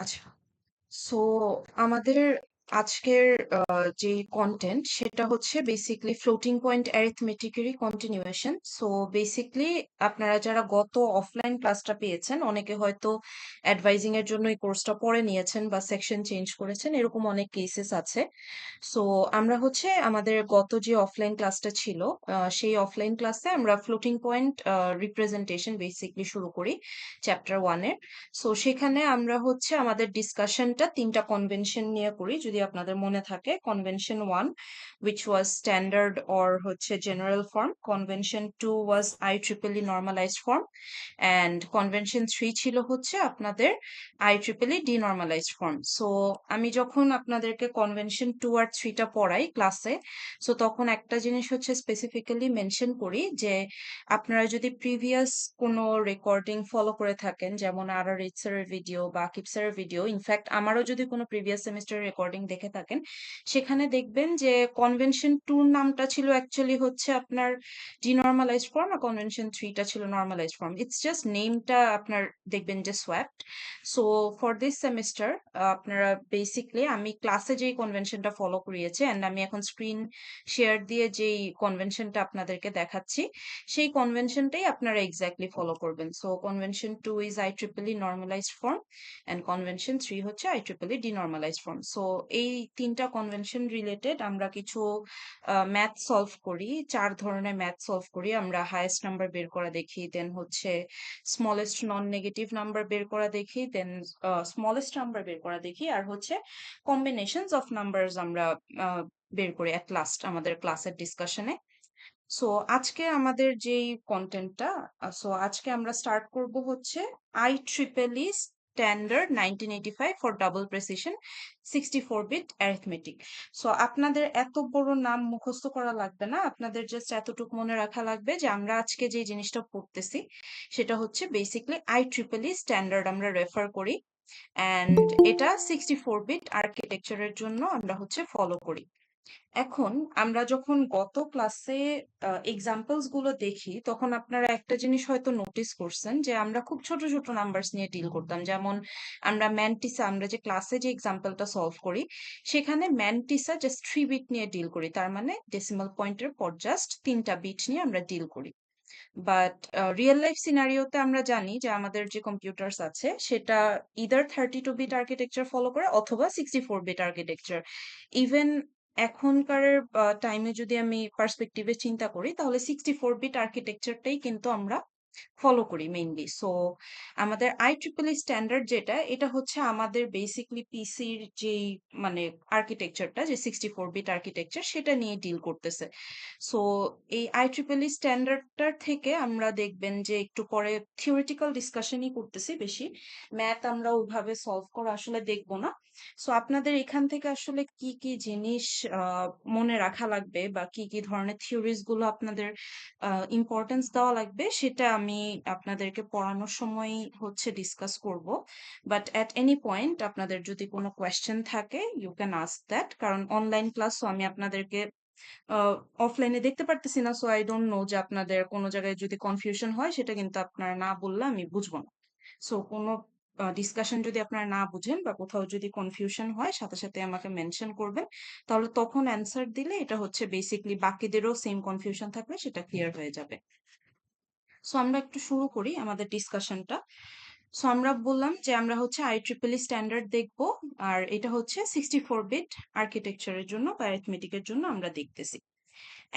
আচ্ছা। সো আমাদের আজকের যে কনটেন্ট সেটা হচ্ছে বেসিক্যালি ফ্লোটিং পয়েন্ট অ্যারিথমেটিকেরই কন্টিনিউয়েশন। সো বেসিক্যালি আপনারা যারা গত অফলাইন ক্লাসটা পেয়েছেন, অনেকে হয়তো অ্যাডভাইজিং এর জন্য এই কোর্সটা পড়ে নিয়েছেন বা সেকশন চেঞ্জ করেছেন, এরকম অনেক কেসেস আছে। সো আমরা হচ্ছে আমাদের গত যে অফলাইন ক্লাসটা ছিল, সেই অফলাইন ক্লাসে আমরা ফ্লোটিং পয়েন্ট রিপ্রেজেন্টেশন বেসিক্যালি শুরু করি চ্যাপ্টার 1-এর। সো সেখানে আমরা হচ্ছে আমাদের ডিসকাশনটা 3টা কনভেনশন নিয়ে করি, যদি আপনাদের মনে থাকে। Convention 1 which was standard or হচ্ছে general form, convention 2 was IEEE normalized form, and convention 3 ছিল হচ্ছে আপনাদের IEEE denormalized form. সো আমি যখন আপনাদেরকে কনভেনশন 2 আর 3 টা পড়াই ক্লাসে, সো তখন একটা জিনিস হচ্ছে স্পেসিফিক্যালি মেনশন করি যে আপনারা যদি প্রিভিয়াস কোনো রেকর্ডিং ফলো করে থাকেন, যেমন আরআরএইচ স্যারের ভিডিও বা আকিব স্যারের ভিডিও, ইনফ্যাক্ট আমারও যদি কোনো প্রিভিয়াস সেমিস্টারের রেকর্ডিং দেখে থাকেন, সেখানে দেখবেন যে কনভেনশন 2 নামটা ছিল অ্যাকচুয়ালি হচ্ছে আপনার ডিনর্মালাইজড ফর্ম, আর কনভেনশন 3 টা ছিল নর্মালাইজড ফর্ম। ইটস জাস্ট নেমটা আপনার দেখবেন যে সোয়াপড। সো ফর দিস সেমিস্টার আপনারা বেসিকলি, আমি ক্লাসে যেই কনভেনশনটা ফলো করিয়েছি অ্যান্ড আমি এখন স্ক্রিন শেয়ার দিয়ে যেই কনভেনশনটা আপনাদেরকে দেখাচ্ছি, সেই কনভেনশনটাই আপনারা এক্স্যাক্টলি ফলো করবেন। So convention 2 is IEEE normalized form and convention 3 হচ্ছে IEEE ডিনর্মালাইজড ফর্ম। সো এই 3টা কনভেনশন রিলেটেড আমরা কিছু ম্যাথ সলভ করি। 4 ধরনের ম্যাথ সলভ করি আমরা। হাইয়েস্ট নাম্বার বের করা দেখি, দেন হচ্ছে স্মলেস্ট নন নেগেটিভ নাম্বার বের করা দেখি, দেন স্মলেস্ট নাম্বার বের করা দেখি, আর হচ্ছে কম্বিনেশনস অফ নাম্বারস আমরা বের করি অ্যাট লাস্ট আমাদের ক্লাসের ডিসকাশনে। সো আজকে আমাদের যেই কন্টেন্টটা, আজকে আমরা স্টার্ট করব হচ্ছে IEEE standard 1985 for double precision 64-বিট অ্যারিথমেটিক। সো আপনাদের এত বড় নাম মুখস্থ করা লাগবে না, আপনাদের জাস্ট এতটুকু মনে রাখা লাগবে যে আমরা আজকে যে জিনিসটা পড়তেছি সেটা হচ্ছে বেসিক্যালি IEEE স্ট্যান্ডার্ড আমরা রেফার করি, অ্যান্ড এটা 64-বিট আর্কিটেকচারের জন্য আমরা হচ্ছে ফলো করি। এখন আমরা যখন গত ক্লাসে এক্সাম্পলস গুলো দেখি, তখন আপনারা একটা জিনিস হয়তো নোটিস করছেন যে আমরা খুব ছোট ছোট নাম্বারস নিয়ে ডিল করতাম। যেমন আমরা ম্যান্টিসা, আমরা যে ক্লাসে যে এক্সাম্পলটা সলভ করি, সেখানে ম্যান্টিসা জাস্ট 3 বিট নিয়ে ডিল করি, তার মানে ডেসিমাল পয়েন্টের পর জাস্ট 3টা বিট নিয়ে আমরা ডিল করি। বাট রিয়েল লাইফ সিনারিওতে আমরা জানি যে আমাদের যে কম্পিউটার্স আছে সেটা ইদার 32-বিট আর্কিটেকচার ফলো করে অথবা 64-বিট আর্কিটেকচার। ইভেন এখনকার টাইমে যদি আমি পার্সপেক্টিভে চিন্তা করি, তাহলে 64-বিট আর্কিটেকচারটাই কিন্তু আমরা ফলো করি মেইনলি। সো আমাদের IEEE স্ট্যান্ডার্ড যেটা, এটা হচ্ছে আমাদের বেসিকলি পিসির যেই মানে আর্কিটেকচারটা, যে 64-বিট আর্কিটেকচার, সেটা নিয়ে ডিল করতেছে। সো এই IEEE স্ট্যান্ডার্ডটার থেকে আমরা দেখবেন যে একটু পরে থিওরিটিক্যাল ডিসকাশনই করতেছি বেশি, ম্যাথ আমরা ওইভাবে সলভ করা আসলে দেখবো না। সো আপনাদের এখান থেকে আসলে কি কি জিনিস মনে রাখা লাগবে বা কি কি ধরনের থিওরিজ গুলো আপনাদের ইম্পর্টেন্স দেওয়া লাগবে, সেটা আমি আপনাদেরকে পড়ানোর সময় হচ্ছে ডিসকাস করব। বাট অ্যাট এনি পয়েন্ট আপনাদের যদি কোনো কোয়েশ্চেন থাকে, ইউ ক্যান আস্ক দ্যাট, কারণ অনলাইন ক্লাস, তো আমি আপনাদেরকে অফলাইনে দেখতে পারতেছি না। সো আই ডোন্ট নো যে আপনাদের কোনো জায়গায় যদি কনফিউশন হয়, সেটা কিন্তু আপনারা না বললে আমি বুঝবো না। সো কোনো ডিসকাশন যদি আপনারা না বুঝেন বা কোথাও যদি কনফিউশন হয়, সাথে সাথে আমাকে মেনশন করবেন, তাহলে তখন অ্যান্সার দিলে এটা হচ্ছে বেসিকলি বাকিদেরও সেম কনফিউশন থাকলে সেটা ক্লিয়ার হয়ে যাবে। সো আমরা একটু শুরু করি আমাদের ডিসকাশনটা। সো আমরা বললাম যে আমরা হচ্ছে IEEE স্ট্যান্ডার্ড দেখবো, আর এটা হচ্ছে 64-বিট আর্কিটেকচারের জন্য বা অ্যারিথমেটিকের জন্য আমরা দেখতেছি।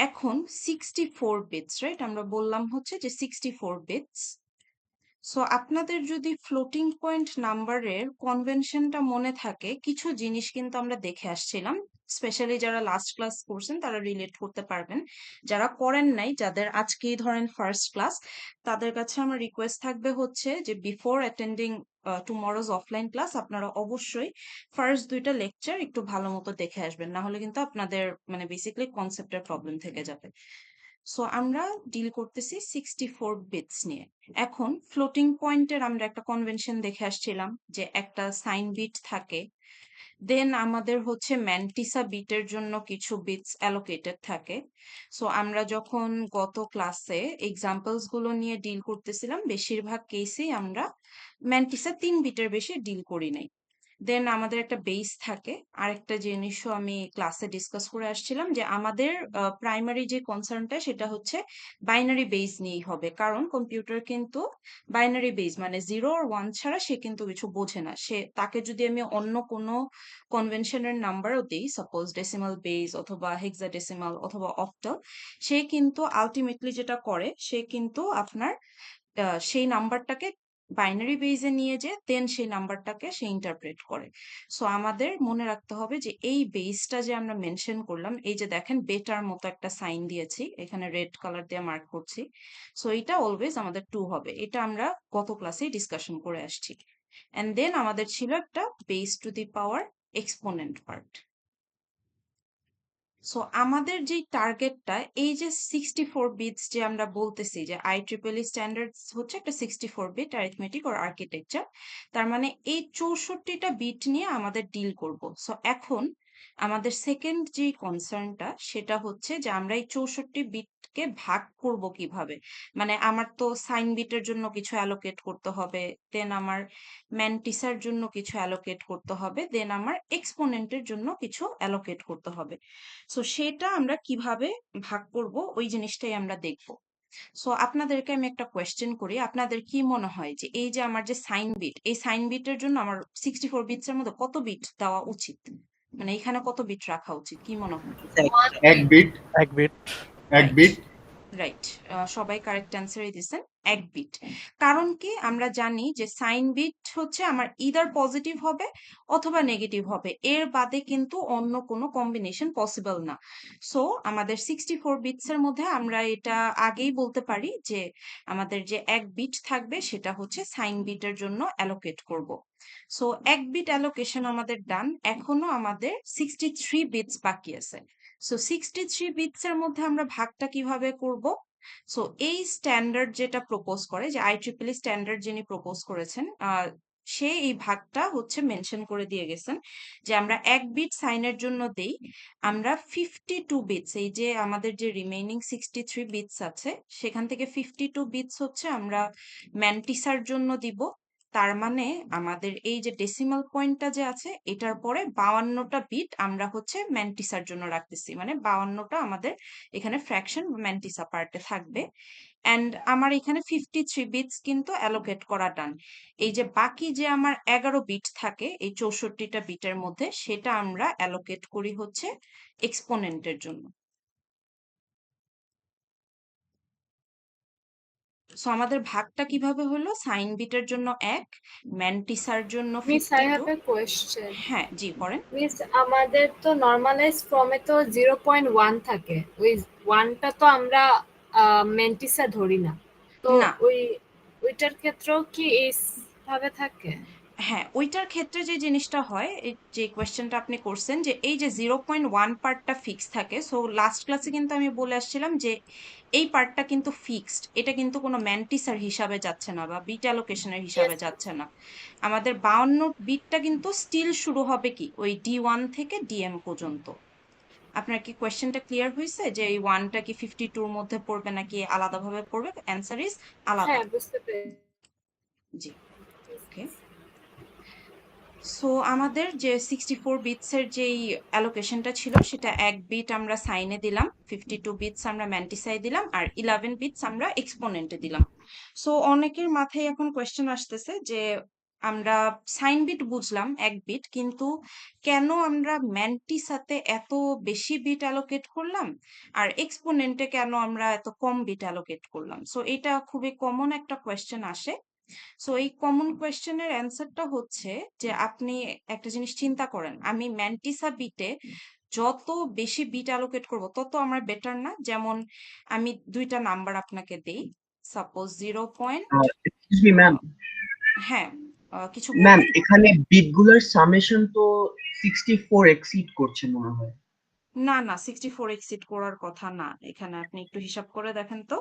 এখন 64 বিটস, রাইট? আমরা বললাম হচ্ছে যে 64 বিটস। সো আপনাদের যদি ফ্লোটিং পয়েন্ট নাম্বারের কনভেনশনটা মনে থাকে, কিছু জিনিস কিন্তু আমরা দেখে আসছিলাম। স্পেশালি যারা লাস্ট ক্লাস করছেন তারা রিলেট করতে পারবেন, যারা করেন নাই, যাদের আজকেই ধরেন ফার্স্ট ক্লাস, তাদের কাছে আমার রিকোয়েস্ট থাকবে হচ্ছে যে before attending tomorrow's offline class, আপনারা অবশ্যই ফার্স্ট 2টা লেকচার একটু ভালো মতো দেখে আসবেন, না হলে কিন্তু আপনাদের মানে বেসিক্যালি কনসেপ্টের প্রবলেম থেকে যাবে। সো আমরা ডিল করতেছি 64 বিটস নিয়ে। এখন ফ্লোটিং পয়েন্টের আমরা একটা কনভেনশন দেখে আসছিলাম যে একটা সাইন বিট থাকে, দেন আমাদের হচ্ছে ম্যান্টিসা বিটের জন্য কিছু বিটস অ্যালোকেটেড থাকে। সো আমরা যখন গত ক্লাসে এক্সাম্পলস গুলো নিয়ে ডিল করতেছিলাম, বেশিরভাগ কেসেই আমরা ম্যান্টিসা 3 বিটের বেশি ডিল করি নাই। দেন আমাদের একটা বেস থাকে। আরেকটা জিনিসও আমি ক্লাসে ডিসকাস করে আসছিলাম যে আমাদের প্রাইমারি যে কনসার্নটা সেটা হচ্ছে বাইনারি বেস নিয়েই হবে, কারণ কম্পিউটার কিন্তু বাইনারি বেস মানে 0 আর 1 ছাড়া সে কিন্তু কিছু বোঝে না। সে তাকে যদি আমি অন্য কোনো কনভেনশনের নাম্বারও দিই, সাপোজ ডেসিমাল বেস অথবা হেক্সাডেসিমাল অথবা অক্টাল, সে কিন্তু আলটিমেটলি যেটা করে সে কিন্তু আপনার সেই নাম্বারটাকে বাইনারি বেজে নিয়ে যে দেন সেই নাম্বারটাকে সে ইন্টারপ্রেট করে। সো আমাদের মনে রাখতে হবে যে এই বেসটা যে আমরা মেনশন করলাম, এই যে দেখেন বেটার মতো একটা সাইন দিয়েছি, এখানে রেড কালার দিয়ে মার্ক করছি। সো এটা অলওয়েজ আমাদের 2 হবে, এটা আমরা গত ক্লাসেই ডিসকাশন করে আসছি। এন্ড দেন আমাদের ছিল একটা base two the power exponent part. So আমাদের যে টার্গেটটা, এই যে 64 বিটস যে আমরা বলতেছি যে IEEE স্ট্যান্ডার্ড হচ্ছে একটা 64 বিট অ্যারিথমেটিক অর আর্কিটেকচার, তার মানে এই 64টা বিট নিয়ে আমাদের ডিল করব। সো এখন আমাদের সেকেন্ড যে কনসার্নটা সেটা হচ্ছে যে আমরা এই 64 বিটকে ভাগ করব কিভাবে। মানে আমার তো সাইন বিটের জন্য কিছু অ্যালোকেট করতে হবে, দেন আমার ম্যান্টিসার জন্য কিছু অ্যালোকেট করতে হবে, দেন আমার এক্সপোনেন্টের জন্য কিছু অ্যালোকেট করতে হবে। সো সেটা আমরা কিভাবে ভাগ করব ওই জিনিসটাই আমরা দেখব। সো আপনাদেরকে আমি একটা কোয়েশ্চেন করি, আপনাদের কি মনে হয় যে এই যে আমার যে সাইন বিট, এই সাইন বিটের জন্য আমার 64 বিটস এর মধ্যে কত বিট দেওয়া উচিত, মানে এখানে কত বিট রাখা উচিত, কি মনে হয়? এক বিট। এক বিট। এক রাইট, বিট। রাইট। সবাই কারেক্ট অ্যান্সারই দিচ্ছেন, 1 বিট। কারণ কি আমরা জানি যে সাইন বিট হচ্ছে আমার ইদার পজিটিভ হবে অথবা নেগেটিভ হবে, এর বাদে কিন্তু অন্য কোনো কম্বিনেশন পসিবল না। সো আমাদের 64 বিটস এর মধ্যে আমরা এটা আগেই বলতে পারি যে আমাদের যে 1 বিট থাকবে সেটা হচ্ছে সাইন বিটের জন্য অ্যালোকেট করব। সো 1 বিট অ্যালোকেশন আমাদের ডান, এখনো আমাদের 63 বিটস বাকি আছে। সো 63 বিটস এর মধ্যে আমরা ভাগটা কিভাবে করব? সো এই স্ট্যান্ডার্ড যেটা প্রপোজ করে, যে IEEE স্ট্যান্ডার্ড যিনি প্রপোজ করেছেন, সে এই ভাগটা হচ্ছে মেনশন করে দিয়ে গেছেন যে আমরা 1 বিট সাইনের জন্য দেই আমরা 52 বিটস, এই যে আমাদের যে রিমেইনিং 63 বিটস আছে সেখান থেকে 52 বিটস হচ্ছে আমরা ম্যান্টিসার জন্য দিব। তার মানে আমাদের এই যে ডেসিমাল পয়েন্টটা যে আছে এটার পরে 52টা বিট আমরা হচ্ছে ম্যান্টিসার জন্য রাখতেছি, মানে 52টা আমাদের এখানে ফ্র্যাকশন ম্যান্টিসা পার্টে থাকবে। অ্যান্ড আমার এখানে 53 বিটস কিন্তু অ্যালোকেট করা ডান। এই যে বাকি যে আমার 11 বিট থাকে এই 64টা বিটের মধ্যে, সেটা আমরা অ্যালোকেট করি হচ্ছে এক্সপোনেন্টের জন্য। সো আমাদের ভাগটা কিভাবে হলো, সাইন বিটের জন্য 1, ম্যান্টিসার জন্য miss, I 52। have a question. হ্যাঁ জি পড়েন। মিস, আমাদের তো নর্মালাইজ ফর্মে তো 0.1 থাকে, ওই 1টা তো আমরা মেন্টিসা ধরি না, তো না, ওইটার ক্ষেত্রেও কি এইভাবে থাকে? হ্যাঁ ওইটার ক্ষেত্রে যে জিনিসটা হয়, এই যে কোয়েশ্চেনটা আপনি করছেন যে এই যে 0.1 পার্টটা ফিক্স থাকে, সো লাস্ট ক্লাসে কিন্তু আমি বলে আসছিলাম যে এই পার্টটা কিন্তু ফিক্সড, এটা কিন্তু কোনো ম্যান্টিসার হিসাবে যাচ্ছে না বা বিট অ্যালোকেশনের হিসাবে Yes, যাচ্ছে না। আমাদের 52 বিটটা কিন্তু স্টিল শুরু হবে কি ওই D1 থেকে DM পর্যন্ত। আপনার কি কোয়েশ্চেনটা ক্লিয়ার হয়েছে যে এই 1টা কি 52 এর মধ্যে পড়বে নাকি আলাদাভাবে পড়বে? অ্যান্সার ইজ আলাদা। হ্যাঁ বুঝতে পেরেছি। জি, ওকে। সো আমাদের যে 64 বিটস এর যেই অ্যালোকেশনটা ছিল সেটা 1 বিট আমরা সাইনে দিলাম, 52 বিটস আমরা ম্যান্টিসাই দিলাম, আর 11 বিটস আমরা এক্সপোনেন্টে দিলাম। সো অনেকের মাথায় এখন কোয়েশ্চেন আসতেছে যে আমরা সাইন বিট বুঝলাম 1 বিট, কিন্তু কেন আমরা ম্যান্টিসাতে এত বেশি বিট অ্যালোকেট করলাম আর এক্সপোনেন্টে কেন আমরা এত কম বিট অ্যালোকেট করলাম? সো এটা খুবই কমন একটা কোয়েশ্চেন আসে। সো এই কমন কোয়েশ্চেনের অ্যান্সারটা হচ্ছে যে আপনি একটা জিনিস চিন্তা করেন, আমি ম্যান্টিসা বিটে যত বেশি বিট অ্যালোকেট করব তত আমার বেটার না? যেমন আমি 2টা নাম্বার আপনাকে দেই, সাপোজ 0. Excuse me ma'am. হ্যাঁ, কিছু ম্যাম বলবেন? এখানে বিটগুলোর সামেশন তো 64 এক্সিড করছে মনে হয়। না না, 64 এক্সিড করার কথা না, এখানে আপনি একটু হিসাব করে দেখেন তো।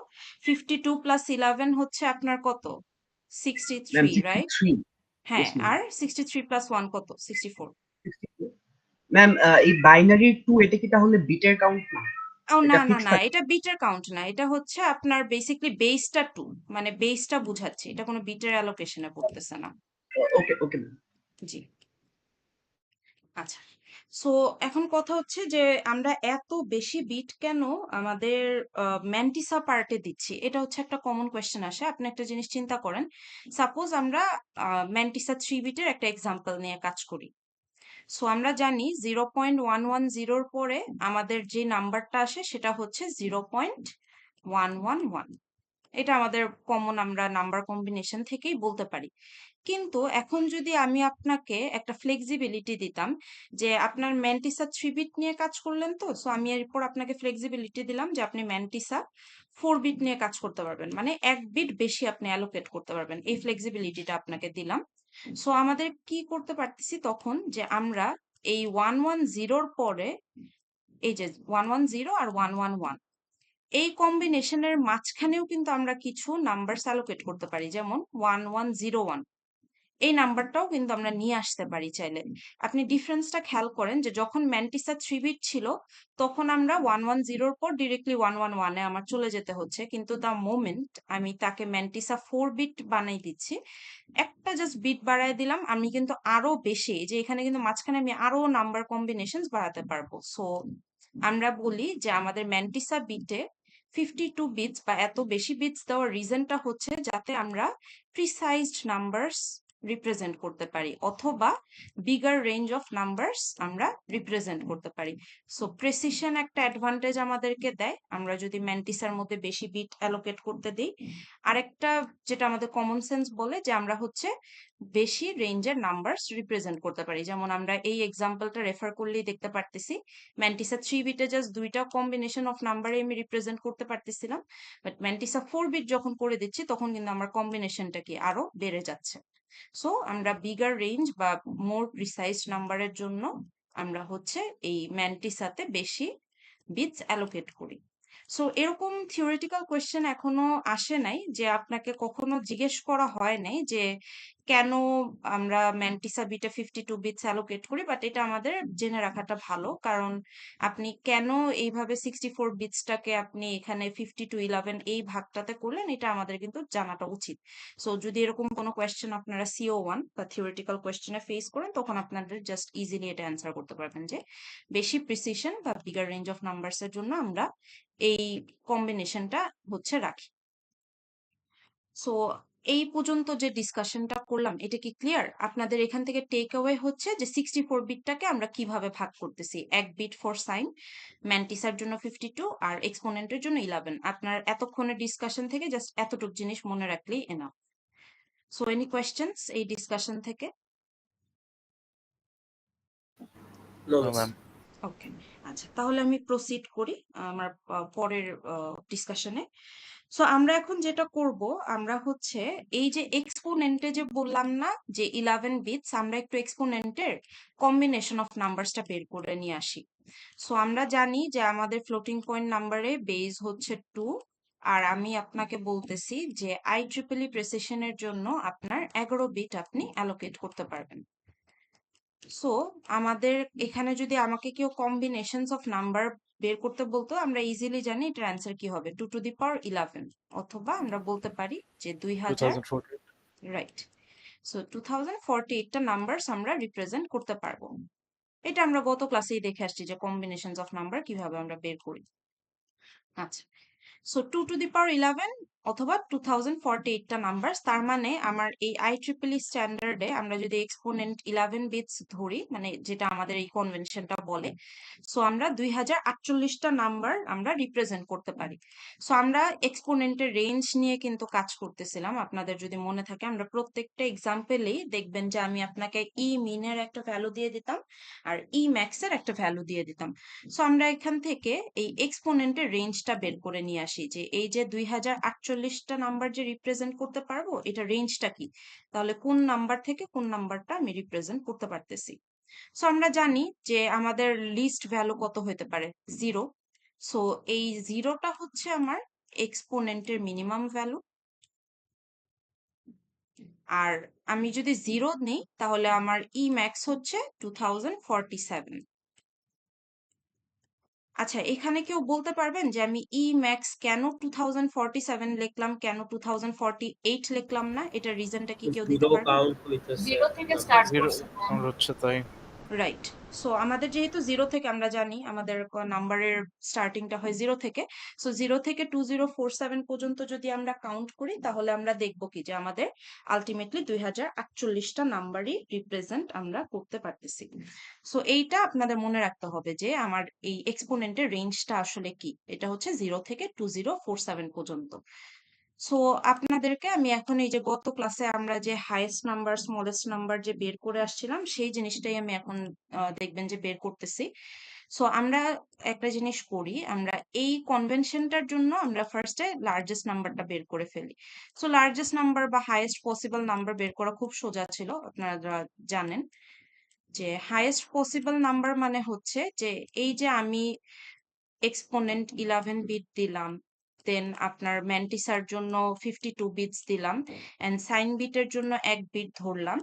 52 প্লাস 11 হচ্ছে আপনার কত? Ma'am 63, right? 63। হ্যাঁ, ইয়েস ম্যাম। আর 63 প্লাস 1 কত? 64। ম্যাম এই বাইনারি 2 এটা কি তাহলে বিটের কাউন্ট না? ও এটা না না ফিক্স না, থাকে? এটা বিটের কাউন্ট না, এটা হচ্ছে আপনার বেসিকলি বেসটা 2, মানে বেসটা বুঝাচ্ছে, এটা কোনো বিটের অ্যালোকেশনে পড়তেছে না। ওকে ওকে ম্যাম। জি। আচ্ছা, সো এখন কথা হচ্ছে যে আমরা এত বেশি বিট কেন আমাদের ম্যান্টিসা পার্টে দিচ্ছি, এটা হচ্ছে একটা কমন কোয়েশ্চেন আসে। আপনি একটা জিনিস চিন্তা করেন, সাপোজ আমরা ম্যান্টিসা 3 বিটের একটা এক্সাম্পল নিয়ে কাজ করি। সো আমরা জানি 0.110 পরে আমাদের যে নাম্বারটা আসে সেটা হচ্ছে 0.111। এটা আমাদের কমন, আমরা নাম্বার কম্বিনেশন থেকেই বলতে পারি। কিন্তু এখন যদি আমি আপনাকে একটা ফ্লেক্সিবিলিটি দিতাম যে আপনার ম্যান্টিসা 3 বিট নিয়ে কাজ করলেন, তো সো আমি এরপর আপনাকে ফ্লেক্সিবিলিটি দিলাম যে আপনি ম্যান্টিসা 4 বিট নিয়ে কাজ করতে পারবেন, মানে 1 বিট বেশি আপনি অ্যালোকেট করতে পারবেন, এই ফ্লেক্সিবিলিটিটা আপনাকে দিলাম। সো আমাদের কি করতে পারতেছি তখন, যে আমরা এই 110-র পরে এই যে 110 আর 111 এই কম্বিনেশনের মাঝখানেও কিন্তু আমরা কিছু নাম্বার অ্যালোকেট করতে পারি, যেমন 1101 এই নাম্বারটাও কিন্তু আমরা নিয়ে আসতে পারি চাইলে। আপনি ডিফারেন্সটা খেয়াল করেন যে যখন ম্যান্টিসা 3 বিট ছিল তখন আমরা 110-র পর ডিরেক্টলি 111-এ আমার চলে যেতে হচ্ছে, কিন্তু দ্য মোমেন্ট আমি তাকে ম্যান্টিসা 4 বিট বানাই দিচ্ছি, একটা জাস্ট বিট বাড়ায় দিলাম, আমি কিন্তু আরো বেশি, যে এখানে কিন্তু মাঝখানে আমি আরো নাম্বার কম্বিনেশন বাড়াতে পারবো। সো আমরা বলি যে আমাদের ম্যান্টিসা বিটে 52 বিটস বা এত বেশি বিটস দেওয়ার রিজনটা হচ্ছে যাতে আমরা প্রিসাইজড নাম্বারস রিপ্রেজেন্ট করতে পারি, অথবা বিগার রেঞ্জ অফ নাম্বারস আমরা রিপ্রেজেন্ট করতে পারি। সো প্রেসিশন একটা অ্যাডভান্টেজ আমাদেরকে দেয় আমরা যদি ম্যান্টিসার মধ্যে বেশি বিট অ্যালোকেট করতে দিই। আরেকটা যেটা আমাদের কমন সেন্স বলে যে আমরা হচ্ছে বেশি রেঞ্জের নাম্বারস রিপ্রেজেন্ট করতে পারি, যেমন আমরা এই এক্সাম্পলটা রেফার করলেই দেখতে পারতেছি ম্যান্টিসা 3 বিটে জাস্ট দুইটা কম্বিনেশন অফ নাম্বারে আমি রিপ্রেজেন্ট করতে পারতেছিলাম, বাট ম্যান্টিসা 4 বিট যখন করে দিচ্ছি তখন কিন্তু আমার কম্বিনেশনটা কি আরো বেড়ে যাচ্ছে। সো আমরা বিগার রেঞ্জ বা মোর প্রিসাইজ নাম্বারের জন্য আমরা হচ্ছে এই ম্যান্টিসাতে বেশি বিটস অ্যালোকেট করি। সো এরকম থিওরিটিক্যাল কোয়েশ্চেন এখনো আসে নাই, যে আপনাকে কখনো জিজ্ঞেস করা হয় নাই যে কেন আমরা ম্যান্টিসা বিটে 52 বিটস অ্যালোকেট করি, বাট এটা আমাদের জেনে রাখাটা ভালো, কারণ আপনি কেন এইভাবে 64 বিটসটাকে আপনি এখানে 50 to 11 এই ভাগটাতে করলেন, এটা আমাদের কিন্তু জানাটা উচিত। সো যদি এরকম কোনো কোয়েশ্চেন আপনারা CO1 বা থিওরিটিক্যাল কোয়েশ্চেনে ফেস করেন, তখন আপনাদের জাস্ট ইজিলি এটা অ্যান্সার করতে পারবেন যে বেশি প্রিসিশন বা বিগার রেঞ্জ অফ নাম্বারস এর জন্য আমরা এই কম্বিনেশনটা হচ্ছে রাখি। সো এই পর্যন্ত যে ডিসকাশনটা করলাম এটা কি ক্লিয়ার? আপনাদের এখান থেকে টেক অ্যাওয়ে হচ্ছে যে 64 বিটটাকে আমরা কিভাবে ভাগ করতেছি, 1 বিট ফর সাইন, ম্যান্টিসার জন্য 52 আর এক্সপোনেন্টের জন্য 11। আপনার এতক্ষণের ডিসকাশন থেকে জাস্ট এতটুকু জিনিস মনে রাখলেই এনাফ। সো এনি কোয়েশ্চেন্স এই ডিসকাশন থেকে? No No, miss. ma'am. Okay, আচ্ছা তাহলে আমি প্রসিড করি আমার পরের ডিসকাশনে। সো আমরা এখন যেটা করব, আমরা হচ্ছে এই যে এক্সপোনেন্টে যে বললাম না যে 11 বিটস, আমরা একটু এক্সপোনেন্টের কম্বিনেশন অফ নাম্বারসটা বের করে নিয়ে আসি। সো আমরা জানি যে আমাদের ফ্লোটিং পয়েন্ট নাম্বারে বেস হচ্ছে 2, আর আমি আপনাকে বলতেছি যে IEEE প্রেসিশনের জন্য আপনার 11 বিট আপনি অ্যালোকেট করতে পারবেন। সো আমাদের এখানে যদি আমাকে কেউ কম্বিনেশনস অফ নাম্বার বের করতে বলতো, আমরা ইজিলি জানি এটার অ্যান্সার কি হবে, 2 to the power 11, অথবা আমরা বলতে পারি যে 2000। 2048. রাইট। সো 2048টা নাম্বারস আমরা রিপ্রেজেন্ট করতে পারবো। এটা আমরা গত ক্লাসেই দেখে আসছি যে কম্বিনেশনস অফ নাম্বার কিভাবে আমরা বের করি। আচ্ছা, সো 2 to the power 11 অথবা 2048টা নাম্বার, তার মানে আমার এই IEEE স্ট্যান্ডার্ডে আমরা যদি এক্সপোনেন্ট 11 বিটস ধরি, মানে যেটা আমাদের এই কনভেনশনটা বলে, সো আমরা 2048টা নাম্বার আমরা রিপ্রেজেন্ট করতে পারি। সো আমরা এক্সপোনেন্টের রেঞ্জ নিয়ে কিন্তু কাজ করতেছিলাম, আপনাদের যদি মনে থাকে আমরা প্রত্যেকটা এক্সাম্পলেই দেখবেন যে আমি আপনাকে ই মিনের একটা ভ্যালু দিয়ে দিতাম আর ই ম্যাক্সের একটা ভ্যালু দিয়ে দিতাম। সো আমরা এখান থেকে এই এক্সপোনেন্টের রেঞ্জটা বের করে নিয়ে আসি যে এই যে 2048টা নাম্বার যে রিপ্রেজেন্ট করতে পারবো, এটা রেঞ্জটা কি, তাহলে কোন নাম্বার থেকে কোন নাম্বারটা আমি রিপ্রেজেন্ট করতে পারতেছি। সো আমরা জানি যে আমাদের লিস্ট ভ্যালু কত হতে পারে, 0। সো এই 0টা হচ্ছে আমার এক্সপোনেন্টের মিনিমাম ভ্যালু, আর আমি যদি 0 নেই তাহলে আমার ই ম্যাক্স হচ্ছে 2047। আচ্ছা, এখানে কেউ বলতে পারবেন যে আমি ই ম্যাক্স কেন 2047 লিখলাম, কেন 2048 লিখলাম না? এটার রিজনটা কি কেউ দিতে জিরো পারবেন? কাউন্ট হইতেছে 0 থেকে স্টার্ট Zero করছে। count হচ্ছে তাই। রাইট। সো আমাদের যেহেতু জিরো থেকে আমরা জানি আমাদের নাম্বারের স্টার্টিংটা হয় জিরো থেকে, সো জিরো থেকে 2047 পর্যন্ত যদি আমরা কাউন্ট করি তাহলে আমরা দেখবো কি যে আমাদের আলটিমেটলি 2048টা নাম্বারই রিপ্রেজেন্ট আমরা করতে পারতেছি। সো এইটা আপনাদের মনে রাখতে হবে যে আমার এই এক্সপোনেন্টের রেঞ্জটা আসলে কি, এটা হচ্ছে জিরো থেকে 2047 পর্যন্ত। সো আপনাদেরকে আমি এখন এই যে গত ক্লাসে আমরা যে হাইয়েস্ট নাম্বার স্মলেস্ট নাম্বার যে বের করে আসছিলাম সেই জিনিসটাই আমি এখন দেখবেন যে বের করতেছি। সো আমরা একটা জিনিস করি, আমরা এই কনভেনশনটার জন্য আমরা ফার্স্টে লার্জেস্ট নাম্বারটা বের করে ফেলি। সো লার্জেস্ট নাম্বার বা হাইয়েস্ট পসিবল নাম্বার বের করা খুব সোজা ছিল, আপনারা জানেন যে হাইয়েস্ট পসিবল নাম্বার মানে হচ্ছে যে এই যে আমি এক্সপোনেন্ট 11 বিট দিলাম, দেন আপনার ম্যান্টিসার জন্য 52 বিটস দিলাম, এন্ড সাইন বিটের জন্য 1 বিট ধরলাম,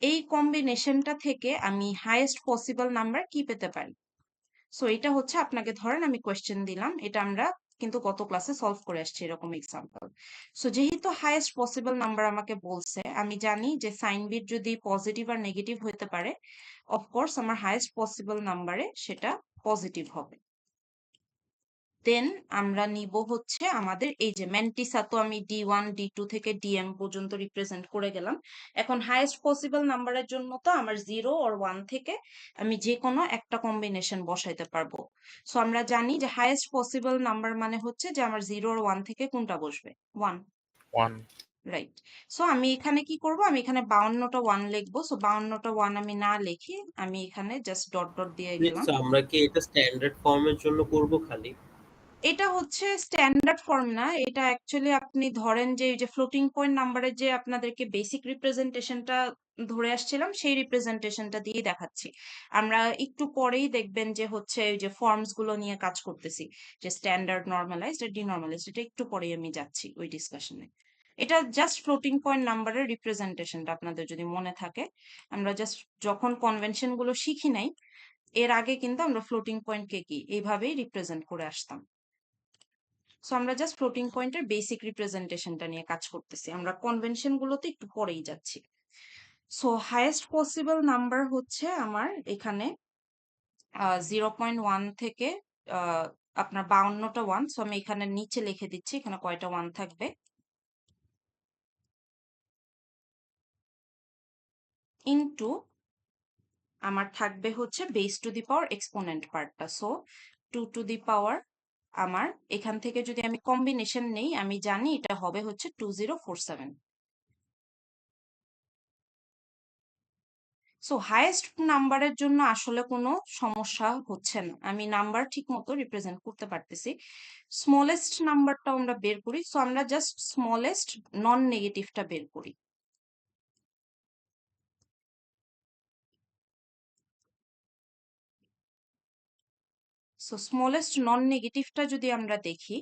এই কম্বিনেশনটা থেকে আমি হাইয়েস্ট পসিবল নাম্বার কি পেতে পারি। সো এটা হচ্ছে আপনাকে ধরেন আমি কোয়েশ্চেন দিলাম, এটা আমরা কিন্তু গত ক্লাসে সলভ করে আসছি এরকম এক্সাম্পল। সো যেহেতু হাইয়েস্ট পসিবল নাম্বার আমাকে বলছে, আমি জানি যে সাইন বিট যদি পজিটিভ আর নেগেটিভ হতে পারে, অফকোর্স আমার হাইয়েস্ট পসিবল নাম্বারে সেটা পজিটিভ হবে। দেন আমরা নিব হচ্ছে আমাদের এই যে ম্যান্টিসা, তো আমি D1 D2 থেকে DM পর্যন্ত রিপ্রেজেন্ট করে গেলাম। এখন হাইয়েস্ট পসিবল নাম্বারের জন্য তো আমার 0 আর 1 থেকে আমি যে কোনো একটা কম্বিনেশন বসাইতে পারবো। সো আমরা জানি যে হাইয়েস্ট পসিবল নাম্বার মানে হচ্ছে যে আমার 0 আর 1 থেকে কোনটা বসবে, 1। 1 রাইট। সো আমি এখানে কি করব, আমি এখানে 52টা 1 লিখবো। সো 52টা 1 আমি না লিখি, আমি এখানে জাস্ট ডট ডট দিয়ে গেলাম। আমরা কি এটা স্ট্যান্ডার্ড ফর্মের জন্য করব খালি? এটা হচ্ছে স্ট্যান্ডার্ড ফর্ম না, এটা অ্যাকচুয়ালি আপনি ধরেন যে এই যে ফ্লোটিং পয়েন্ট নাম্বারের যে আপনাদেরকে বেসিক রিপ্রেজেন্টেশনটা ধরে আসছিলাম সেই রিপ্রেজেন্টেশনটা দিয়ে দেখাচ্ছি। আমরা একটু পরেই দেখবেন যে হচ্ছে এই যে ফর্মস গুলো নিয়ে কাজ করতেছি, যে স্ট্যান্ডার্ড, নর্মালাইজড আর ডিনর্মালাইজড, এটা একটু পরেই আমি যাচ্ছি ওই ডিসকাশনে। এটা জাস্ট ফ্লোটিং পয়েন্ট নাম্বারের রিপ্রেজেন্টেশনটা আপনাদের যদি মনে থাকে, আমরা জাস্ট যখন কনভেনশন গুলো শিখি নাই এর আগে কিন্তু আমরা ফ্লোটিং পয়েন্টকে কি এইভাবেই রিপ্রেজেন্ট করে আসতাম। সো আমরা জাস্ট ফ্লোটিং পয়েন্টের বেসিক রিপ্রেজেন্টেশনটা নিয়ে কাজ করতেছি, আমরা কনভেনশন গুলোতে একটু পরেই যাচ্ছি। সো হাইয়েস্ট পসিবল নাম্বার হচ্ছে আমার এখানে 0.1 থেকে আপনার 52টা 1। সো আমি এখানে নিচে লিখে দিচ্ছি এখানে কয়টা 1 থাকবে, ইনটু আমার থাকবে হচ্ছে base two the power exponent পার্টটা। সো 2 টু দি পাওয়ার, আমার এখান থেকে যদি আমি কম্বিনেশন নেই আমি জানি এটা হবে হচ্ছে 2047। সো হাইয়েস্ট নাম্বারের জন্য আসলে কোনো সমস্যা হচ্ছে না, আমি নাম্বার ঠিক মতো রিপ্রেজেন্ট করতে পারতেছি। স্মলেস্ট নাম্বারটা আমরা বের করি। সো আমরা জাস্ট স্মলেস্ট নন নেগেটিভটা বের করি। সো স্মলেস্ট নন নেগেটিভটা যদি আমরা দেখি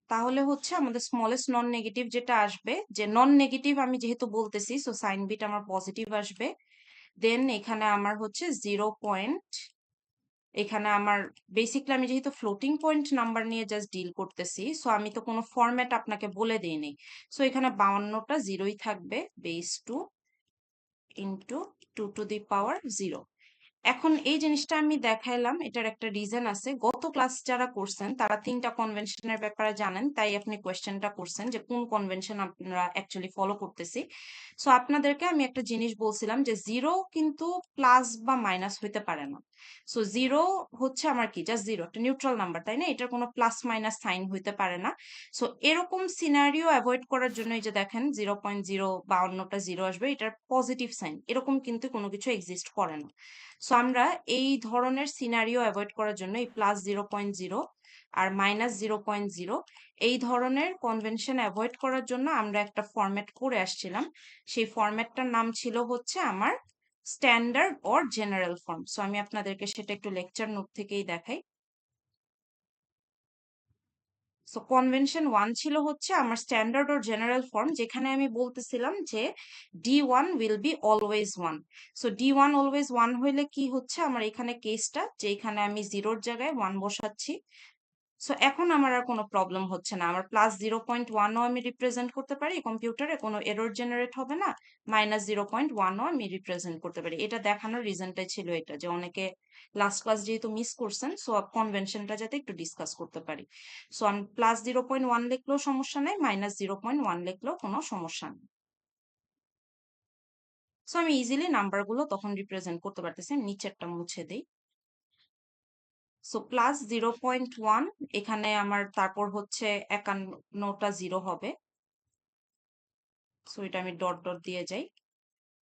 তাহলে হচ্ছে আমাদের স্মলেস্ট নন নেগেটিভ যেটা আসবে, যে নন নেগেটিভ আমি যেহেতু বলতেছি, সো সাইন বিট আমার পজিটিভ আসবে। দেন এখানে আমার হচ্ছে 0 পয়েন্ট, এখানে আমার বেসিকলি আমি যেহেতু ফ্লোটিং পয়েন্ট নাম্বার নিয়ে জাস্ট ডিল করতেছি, সো আমি তো কোনো ফরম্যাট আপনাকে বলে দিইনি। সো এখানে 52টা 0ই থাকবে, base 2 into 2 to the power 0। এখন এই জিনিসটা আমি দেখাইলাম, এটার একটা রিজন আছে। গত ক্লাস যারা করছেন তারা 3টা কনভেনশনের ব্যাপারে জানেন, তাই আপনি কোয়েশ্চেনটা করছেন যে কোন কনভেনশন আপনারা অ্যাকচুয়ালি ফলো করতেছি। সো আপনাদেরকে আমি একটা জিনিস বলছিলাম যে জিরো কিন্তু প্লাস বা মাইনাস হইতে পারে না। সো জিরো হচ্ছে আমার কি, জাস্ট জিরো, একটা নিউট্রাল নাম্বার, তাই না? এটার কোনো প্লাস মাইনাস সাইন হইতে পারে না। সো এরকম সিনারিও অ্যাভয়েড করার জন্য এই যে দেখেন 0.052টা 0 আসবে, এটার পজিটিভ সাইন, এরকম কিন্তু কোনো কিছু এক্সিস্ট করে না। সো আমরা এই ধরনের সিনারিও অ্যাভয়েড করার জন্য এই প্লাস 0.0 আর মাইনাস 0.0 এই ধরনের কনভেনশন অ্যাভয়েড করার জন্য আমরা একটা ফরম্যাট করে আসছিলাম। সেই ফরম্যাটটার নাম ছিল হচ্ছে আমার standard or general form. So আমি আপনাদেরকে সেটা একটু লেকচার নোট থেকেই দেখাই। সো কনভেনশন 1 ছিল হচ্ছে আমার স্ট্যান্ডার্ড অর জেনারেল ফর্ম, যেখানে আমি বলতেছিলাম যে D1 will be always 1। So D1 always 1 হইলে কি হচ্ছে আমার এখানে কেসটা, যে এখানে আমি 0-র জায়গায় 1 বসাচ্ছি, সো এখন আমার আর কোনো প্রবলেম হচ্ছে না, আমার +0.1ও আমি রিপ্রেজেন্ট করতে পারি কম্পিউটারে, কোনো এরর জেনারেট হবে না, -0.1ও আমি রিপ্রেজেন্ট করতে পারি। এটা দেখানোর রিজনটাই ছিল এটা, যে অনেকে লাস্ট ক্লাস যেহেতু মিস করছেন, সো কনভেনশনটা যাতে একটু ডিসকাস করতে পারি। সো আমি +0.1 লিখলেও সমস্যা নেই, -0.1 লিখলেও কোনো সমস্যা নেই। সো আমি ইজিলি নাম্বারগুলো তখন রিপ্রেজেন্ট করতে পারতেছি। আমি নিচেরটা মুছে দিই। সো +0.1, এখানে আমার তারপর হচ্ছে 51টা জিরো হবে, সো এটা আমি ডট ডট দিয়ে যাই,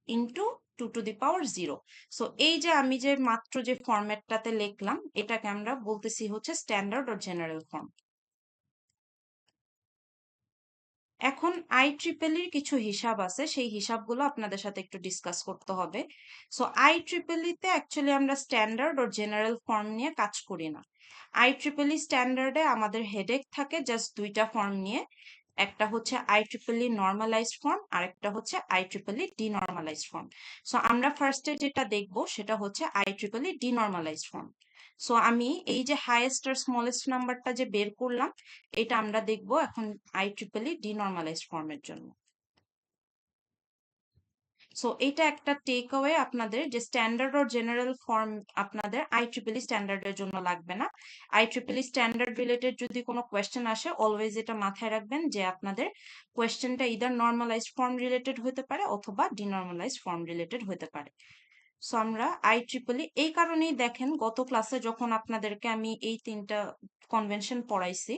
ইন্টু 2^0। সো এই যে আমি যে মাত্র যে ফরম্যাটটাতে লিখলাম, এটাকে আমরা বলতেছি হচ্ছে স্ট্যান্ডার্ড অর জেনারেল ফর্ম। এখন IEEE কিছু হিসাব আছে, সেই হিসাবগুলো আপনাদের সাথে একটু ডিসকাস করতে হবে। সো IEEE তে অ্যাকচুয়ালি আমরা স্ট্যান্ডার্ড ও জেনারেল ফর্ম নিয়ে কাজ করি না। IEEE স্ট্যান্ডার্ডে আমাদের হেডেক থাকে জাস্ট দুইটা ফর্ম নিয়ে, একটা হচ্ছে IEEE নর্মালাইজড ফর্ম, আর একটা হচ্ছে IEEE ডিনর্মালাইজড ফর্ম। সো আমরা ফার্স্টে যেটা দেখব সেটা হচ্ছে IEEE ডিনর্মালাইজড ফর্ম। সো আমি এই যে হাইয়েস্ট আর স্মলেস্ট নাম্বারটা যে বের করলাম, এটা আমরা দেখব এখন IEEE ডিনর্মালাইজড ফর্মের জন্য। সো এটা একটা টেক অ্যাওয়ে আপনাদের, যে স্ট্যান্ডার্ড অর জেনারেল ফর্ম আপনাদের IEEE স্ট্যান্ডার্ডের জন্য লাগবে না। IEEE স্ট্যান্ডার্ড রিলেটেড যদি কোনো কোয়েশ্চেন আসে, অলওয়েজ এটা মাথায় রাখবেন যে আপনাদের কোয়েশ্চেনটা ইদার নর্মালাইজড ফর্ম রিলেটেড হতে পারে অথবা ডিনর্মালাইজড ফর্ম রিলেটেড হতে পারে। সো আমরা IEEE এই কারণেই দেখেন গত ক্লাসে যখন আপনাদেরকে আমি এই তিনটা কনভেনশন পড়াইছি,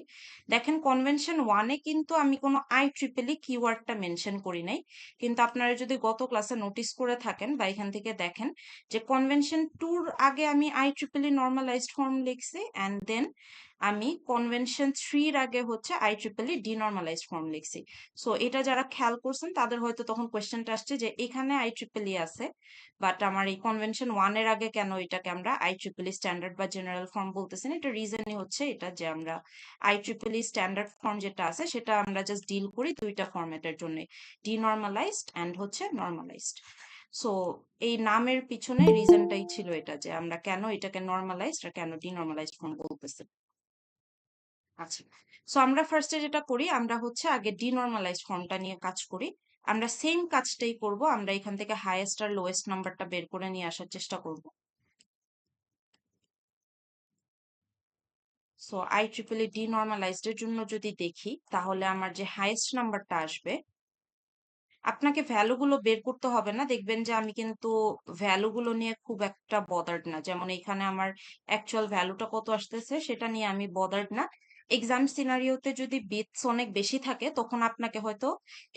দেখেন কনভেনশন 1-এ কিন্তু আমি কোনো IEEE কিওয়ার্ডটা মেনশন করি নাই, কিন্তু আপনারা যদি গত ক্লাসে নোটিস করে থাকেন বা এখান থেকে দেখেন যে কনভেনশন 2-র আগে আমি IEEE নর্মালাইজড ফর্ম লিখছি, অ্যান্ড দেন আমি কনভেনশন 3-র আগে হচ্ছে IEEE ডিনর্মালাইজড ফর্ম লিখছি। সো এটা যারা খেয়াল করছেন তাদের হয়তো তখন কোয়েশ্চেনটা আসছে যে এখানে IEEE আছে, বাট আমার এই কনভেনশন 1-এর আগে কেন এটাকে আমরা IEEE স্ট্যান্ডার্ড বা জেনারেল ফর্ম বলতেছি না? এটা রিজনই হচ্ছে এটা, যে আমরা IEEE স্ট্যান্ডার্ড ফর্ম যেটা আছে সেটা আমরা জাস্ট ডিল করি দুইটা ফরম্যাটের জন্য, ডিনর্মালাইজড অ্যান্ড হচ্ছে নর্মালাইজড। সো এই নামের পিছনে রিজনটাই ছিল এটা, যে আমরা কেন এটাকে নর্মালাইজড আর কেন ডিনর্মালাইজড ফর্ম বলতেছি। আচ্ছা, সো আমরা ফার্স্টে যেটা করি, আমরা হচ্ছে আগে ডিনর্মালাইজড ফর্মটা নিয়ে কাজ করি। আমরা সেম কাজটাই করব, আমরা এখান থেকে হাইয়েস্ট আর লোয়েস্ট নাম্বারটা বের করে নিয়ে আসার চেষ্টা করব। সো IEEE ডিনর্মালাইজড এর জন্য যদি দেখি, তাহলে আমার যে হাইয়েস্ট নাম্বারটা আসবে, আপনাকে ভ্যালুগুলো বের করতে হবে না, দেখবেন যে আমি কিন্তু ভ্যালুগুলো নিয়ে খুব একটা বদার্ড না। যেমন এখানে আমার অ্যাকচুয়াল ভ্যালুটা কত আসতেছে সেটা নিয়ে আমি বদার্ড না। এক্সাম সিনারিওতে যদি বিটস অনেক বেশি থাকে, তখন আপনাকে হয়তো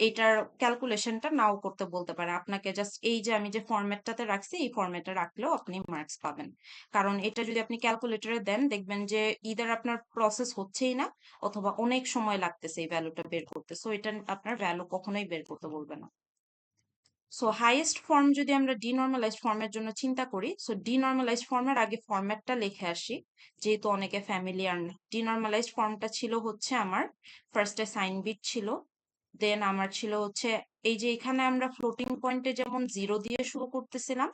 এইটার ক্যালকুলেশনটা নাও করতে বলতে পারে, আপনাকে জাস্ট এই যে আমি যে ফরম্যাটটাতে রাখছি এই ফরম্যাটে রাখলেও আপনি মার্কস পাবেন। কারণ এটা যদি আপনি ক্যালকুলেটরে দেন, দেখবেন যে ইদার আপনার প্রসেস হচ্ছেই না অথবা অনেক সময় লাগতেছে এই ভ্যালুটা বের করতে, সো এটা আপনার ভ্যালু কখনোই বের করতে বলবে না। সো হাইয়েস্ট ফর্ম যদি আমরা ডিনর্মালাইজড ফর্মের জন্য চিন্তা করি, সো ডিনর্মালাইজড ফর্মের আগে ফরম্যাটটা লিখে আসি, যেহেতু অনেকে ফ্যামিলিয়ার না। ডিনর্মালাইজড ফর্মটা ছিল হচ্ছে আমার ফার্স্টে সাইন বিট ছিল, দেন আমার ছিল হচ্ছে এই যে এখানে আমরা ফ্লোটিং পয়েন্টে যেমন 0 দিয়ে শুরু করতেছিলাম,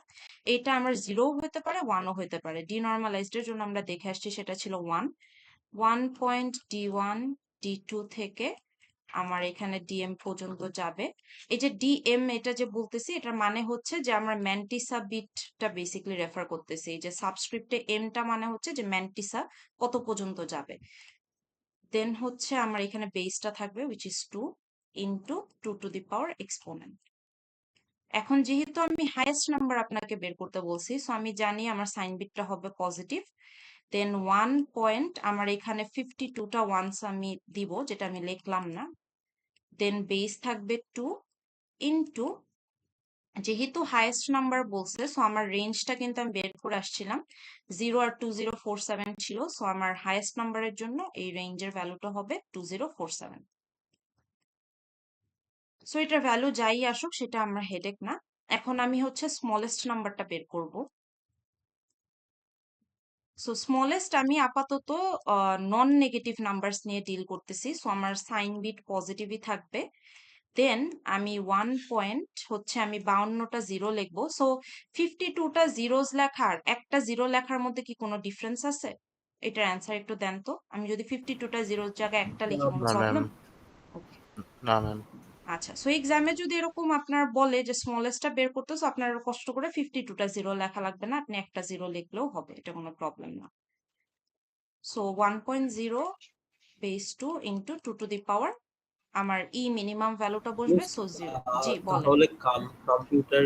এটা আমার 0ও হতে পারে 1ও হতে পারে। ডিনর্মালাইজড এর জন্য আমরা দেখে আসছি সেটা ছিল 1.D1 D2 থেকে আমার এখানে DM পর্যন্ত যাবে। এই যে DM এটা যে বলতেছি, এটার মানে হচ্ছে যে আমরা ম্যান্টিসা বিটটা বেসিক্যালি রেফার করতেছি। এই যে সাবস্ক্রিপ্টে এমটা মানে হচ্ছে যে ম্যান্টিসা কত পর্যন্ত যাবে। দেন হচ্ছে আমার এখানে বেসটা থাকবে which is 2 into 2^, এক্সপোনেন্ট। এখন যেহেতু আমি হাইয়েস্ট নাম্বার আপনাকে বের করতে বলছি, সো আমি জানি আমার সাইন বিটটা হবে পজিটিভ। দেন 1 পয়েন্ট, আমার এখানে 52টা ওয়ান্স আমি দিব, যেটা আমি লিখলাম না। দেন বেস থাকবে 2 ইন্টু, যেহেতু হাইয়েস্ট নাম্বার বলছে, সো আমার রেঞ্জটা কিন্তু আমি বের করে আসছিলাম, 0 আর 2047 ছিল, সো আমার হাইয়েস্ট নাম্বারের জন্য এই রেঞ্জের ভ্যালুটা হবে 2047। সো এটার ভ্যালু যাই আসুক সেটা আমার হেডেক না। এখন আমি হচ্ছে স্মলেস্ট নাম্বারটা বের করব। সো স্মলেস্ট আমি আপাতত নন নেগেটিভ নাম্বারস নিয়ে ডিল করতেছি, সো আমার সাইন বিট পজিটিভই থাকবে। দেন আমি 1 পয়েন্ট হচ্ছে আমি 52টা জিরো লিখবো। সো 52টা জিরোস লেখার একটা জিরো লেখার মধ্যে কি কোনো ডিফারেন্স আছে? এটার অ্যান্সার একটু দেন তো। আমি যদি 52টা জিরোর জায়গায় একটা লিখি, কোনো না ম্যাম, প্রবলেম? ওকে। না ম্যাম। আচ্ছা, সো এক্সামে যদি এরকম আপনার বলে যে স্মলেস্টটা বের করতে, সো আপনার কষ্ট করে 52টা জিরো লেখা লাগবে না, আপনি একটা জিরো লিখলেও হবে, এটা কোনো প্রবলেম না। So 1.0 base 2 into 2 to the power, আমার ই মিনিমাম ভ্যালুটা বসবে, সো 0। জি বলেন। তাহলে কম্পিউটার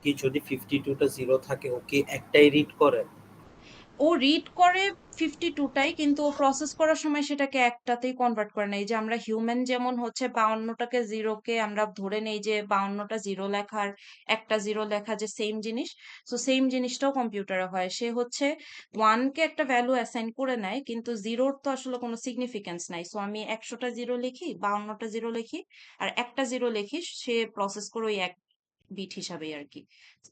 কি যদি 52টা জিরো থাকে ও কি একটাই রিড করে? ও রিড করে 52টাই, কিন্তু ও প্রসেস করার সময় সেটাকে একটাতেই কনভার্ট করে না। এই যে আমরা হিউম্যান যেমন হচ্ছে 52টাকে জিরোকে আমরা ধরে নেই যে 52টা জিরো লেখার একটা জিরো লেখা যে সেম জিনিস, তো সেম জিনিসটাও কম্পিউটারে হয়। সে হচ্ছে 1কে একটা ভ্যালু অ্যাসাইন করে নেয়, কিন্তু জিরোর তো আসলে কোনো সিগনিফিকেন্স নাই। সো আমি 100টা জিরো লিখি, 52টা জিরো লিখি, আর একটা জিরো লিখি, সে প্রসেস করে ওই এক বিট হিসাবেই আর কি।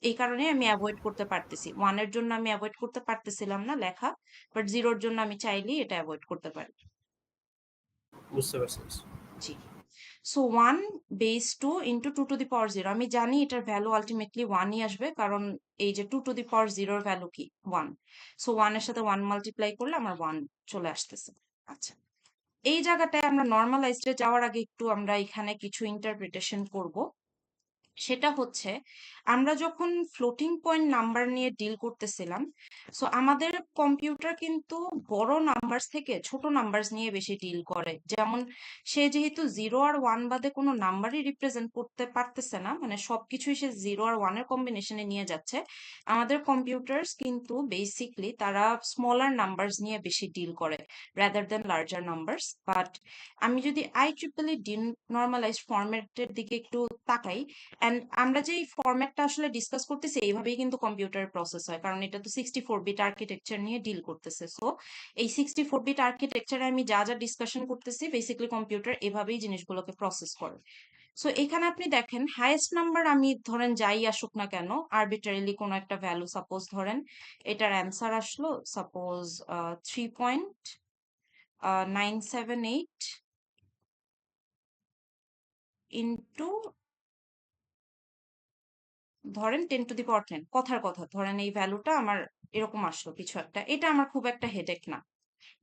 এই কারণে আমি অ্যাভয়েড করতে পারতেছি, ওয়ানের জন্য আমি অ্যাভয়েড করতে পারতেছিলাম না লেখা, বাট জিরোর জন্য আমি চাইলেই এটা অ্যাভয়েড করতে পারি। বুঝতে পারছি। জি। So 1 base 2 into 2 to the power 0, আমি জানি এটার ভ্যালু আলটিমেটলি 1ই আসবে, কারণ এই যে 2 টু দি পাওয়ার 0 এর ভ্যালু কি 1, সো 1 এর সাথে 1 মাল্টিপ্লাই করলে আমার 1 চলে আসতেছে। আচ্ছা, এই জায়গাটায় আমরা নর্মালাইজডে যাওয়ার আগে একটু আমরা এখানে কিছু ইন্টারপ্রিটেশন করব। সেটা হচ্ছে, আমরা যখন ফ্লোটিং পয়েন্ট নাম্বার নিয়ে ডিল করতেছিলাম, সো আমাদের কম্পিউটার কিন্তু বড় নাম্বারস থেকে ছোট নাম্বারস নিয়ে বেশি ডিল করে। যেমন সে যেহেতু 0 আর 1 বাদে কোনো নাম্বারই রিপ্রেজেন্ট করতে পারতেছে না, মানে সবকিছুই সে 0 আর 1 এর কম্বিনেশনে নিয়ে যাচ্ছে, আমাদের কম্পিউটার্স কিন্তু বেসিকলি তারা স্মলার নাম্বারস নিয়ে বেশি ডিল করে rather than larger numbers. But আমি যদি IEEE ডিনর্মালাইজড ফরম্যাটের দিকে একটু তাকাই, এন্ড আমরা যে ফরম্যাটটা আসলে ডিসকাস করতেছি এইভাবেই কিন্তু কম্পিউটার প্রসেস হয়, কারণ এটা তো 64 বিট আর্কিটেকচার নিয়ে ডিল করতেছে। সো এই 64 বিট আর্কিটেকচারে আমি যা যা ডিসকাশন করতেছি, বেসিক্যালি কম্পিউটার এভাবেই জিনিসগুলোকে প্রসেস করে। সো এখানে আপনি দেখেন, হাইয়েস্ট নাম্বার আমি ধরেন যাই আসুক না কেন, আরবিট্রারিলি কোনো একটা ভ্যালু সাপোজ ধরেন, এটার অ্যান্সার আসলো সাপোজ 3.978 ইন্টু ধরেন 10 টু দি পাওয়ার 10, কথার কথা ধরেন এই ভ্যালুটা আমার এরকম আসলো কিছু একটা, এটা আমার খুব একটা হেডেক না।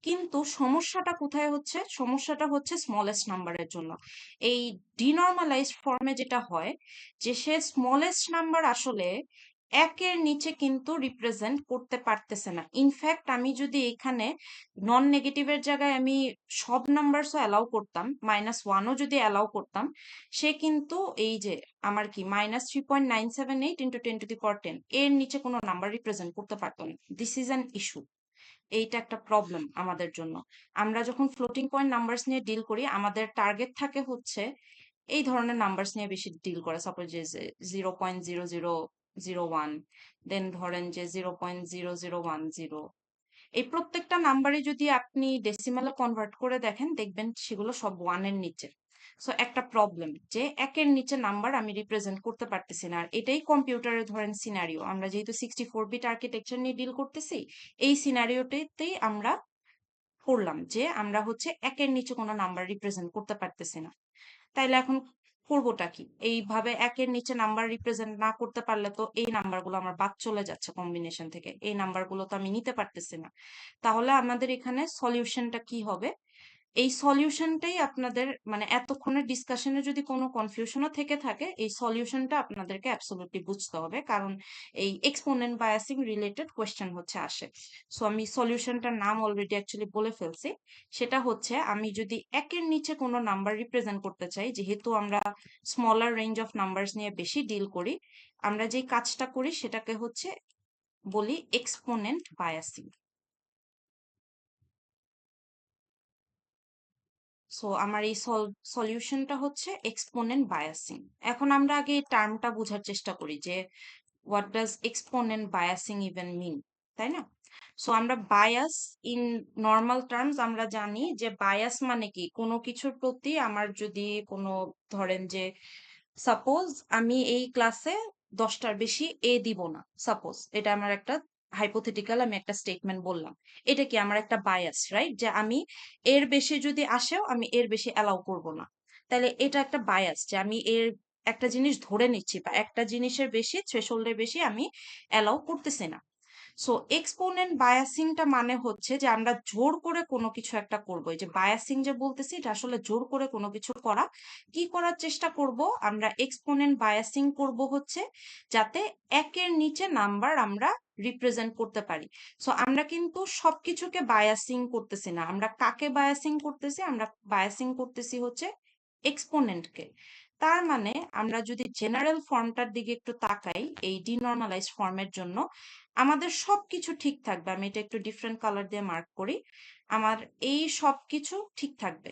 কিন্তু সমস্যাটা কোথায় হচ্ছে? সমস্যাটা হচ্ছে স্মলেস্ট নাম্বারের জন্য। এই ডিনর্মালাইজড ফর্মে যেটা হয়, যে সে স্মলেস্ট নাম্বার আসলে একের নিচে কিন্তু রিপ্রেজেন্ট করতে পারতেছে না। ইনফ্যাক্ট আমি যদি এখানে নন নেগেটিভের জায়গায় আমি সব নাম্বারসও অ্যালাউ করতাম, -1ও যদি অ্যালাউ করতাম, সে কিন্তু এই যে আমার কি -3.978 ইন্টু 10 টু দি পাওয়ার 10 এর নিচে কোনো নাম্বার রিপ্রেজেন্ট করতে পারতো না। This is an issue. এইটা একটা প্রবলেম আমাদের জন্য। আমরা যখন ফ্লোটিং পয়েন্ট নাম্বারস নিয়ে ডিল করি, আমাদের টার্গেট থাকে হচ্ছে এই ধরনের নাম্বারস নিয়ে বেশি ডিল করা। সাপোজ যে 0.0001, দেন ধরেন যে 0.0010, এই প্রত্যেকটা নাম্বারই যদি আপনি ডেসিমালে কনভার্ট করে দেখেন, দেখবেন সেগুলো সব ওয়ানের নিচে। সো একটা প্রবলেম যে একের নিচে নাম্বার আমি রিপ্রেজেন্ট করতে পারতেছি না। আর এটাই কম্পিউটারে ধরেন সিনারিও, আমরা যেহেতু 64 বিট আর্কিটেকচার নিয়ে ডিল করতেছি, এই সিনারিওটাতেই আমরা করলাম যে আমরা হচ্ছে একের নিচে কোনো নাম্বার রিপ্রেজেন্ট করতে পারতেছি না। তাইলে এখন করবোটা কি? এইভাবে একের নিচে নাম্বার রিপ্রেজেন্ট না করতে পারলে তো এই নাম্বারগুলো আমার বাদ চলে যাচ্ছে কম্বিনেশন থেকে, এই নাম্বারগুলো তো আমি নিতে পারতেছি না। তাহলে আমাদের এখানে সলিউশনটা কি হবে? এই সলিউশনটাই আপনাদের, মানে এতক্ষণের ডিসকাশনে যদি কোনো কনফিউশনও থেকে থাকে, এই সলিউশনটা আপনাদেরকে অ্যাবসলিউটলি বুঝতে হবে, কারণ এই এক্সপোনেন্ট বায়াসিং রিলেটেড কোয়েশ্চেন হচ্ছে আসে। সো আমি সলিউশনটার নাম অলরেডি অ্যাকচুয়ালি বলে ফেলছি। সেটা হচ্ছে, আমি যদি একের নিচে কোনো নাম্বার রিপ্রেজেন্ট করতে চাই, যেহেতু আমরা স্মলার রেঞ্জ অফ নাম্বারস নিয়ে বেশি ডিল করি, আমরা যেই কাজটা করি সেটাকে হচ্ছে বলি এক্সপোনেন্ট বায়াসিং। সো আমার এই সলিউশনটা হচ্ছে এক্সপোনেন্ট বায়াসিং। এখন আমরা আগে এই টার্মটা বোঝার চেষ্টা করি যে what does exponent biasing even mean, তাই না? সো আমরা বায়াস, ইন নর্মাল টার্মস আমরা জানি যে বায়াস মানে কি, কোনো কিছুর প্রতি আমার যদি কোনো, ধরেন যে সাপোজ আমি এই ক্লাসে 10টার বেশি এ দিব না, সাপোজ এটা আমার একটা হাইপোথেটিক্যাল, আমি একটা স্টেটমেন্ট বললাম, এটা কি আমার একটা বায়াস, রাইট? যে আমি এর বেশি যদি আসেও আমি এর বেশি অ্যালাউ করব না। তাহলে এটা একটা বায়াস যে আমি এর একটা জিনিস ধরে নিচ্ছি, বা একটা জিনিসের বেশি, থ্রেশহোল্ডের বেশি আমি অ্যালাউ করতেছি না। সো এক্সপোনেন্ট বায়াসিংটা মানে হচ্ছে যে আমরা জোর করে কোনো কিছু একটা করব। এই যে বায়াসিং যে বলতেছি এটা আসলে জোর করে কোনো কিছু করা। কি করার চেষ্টা করব? আমরা এক্সপোনেন্ট বায়াসিং করব হচ্ছে যাতে একের নিচে নাম্বার আমরা রিপ্রেজেন্ট করতে পারি। সো আমরা কিন্তু সবকিছুকে বায়াসিং করতেছি না। আমরা কাকে বায়াসিং করতেছি? আমরা বায়াসিং করতেছি হচ্ছে এক্সপোনেন্টকে। তার মানে আমরা যদি জেনারেল ফর্মটার দিকে একটু তাকাই এই ডিনর্মালাইজ ফর্মের জন্য, আমাদের সবকিছু ঠিক থাকবে। আমি এটা একটু ডিফারেন্ট কালার দিয়ে মার্ক করি। আমার এই সবকিছু ঠিক থাকবে,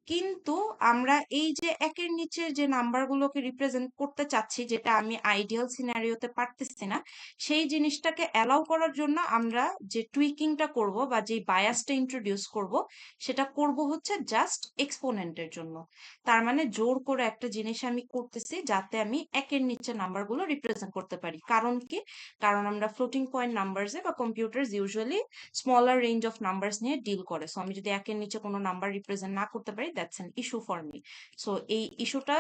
কিন্তু আমরা এই যে একের নিচে যে নাম্বারগুলোকে রিপ্রেজেন্ট করতে চাচ্ছি, যেটা আমি আইডিয়াল সিনারিওতে পারতেছি না, সেই জিনিসটাকে অ্যালাউ করার জন্য আমরা যে টুইকিংটা করব বা যে বায়াসটা ইন্ট্রোডিউস করব, সেটা করব হচ্ছে জাস্ট এক্সপোনেন্টের জন্য। তার মানে জোর করে একটা জিনিস আমি করতেছি যাতে আমি একের নিচে নাম্বারগুলো রিপ্রেজেন্ট করতে পারি। কারণ কি? কারণ আমরা ফ্লোটিং পয়েন্ট নাম্বারসে বা computer usually smaller range of numbers নিয়ে ডিল করে। সো আমি যদি একের নিচে কোনো নাম্বার রিপ্রেজেন্ট না করতে পারি, that's an issue for me. So এই ইস্যুটা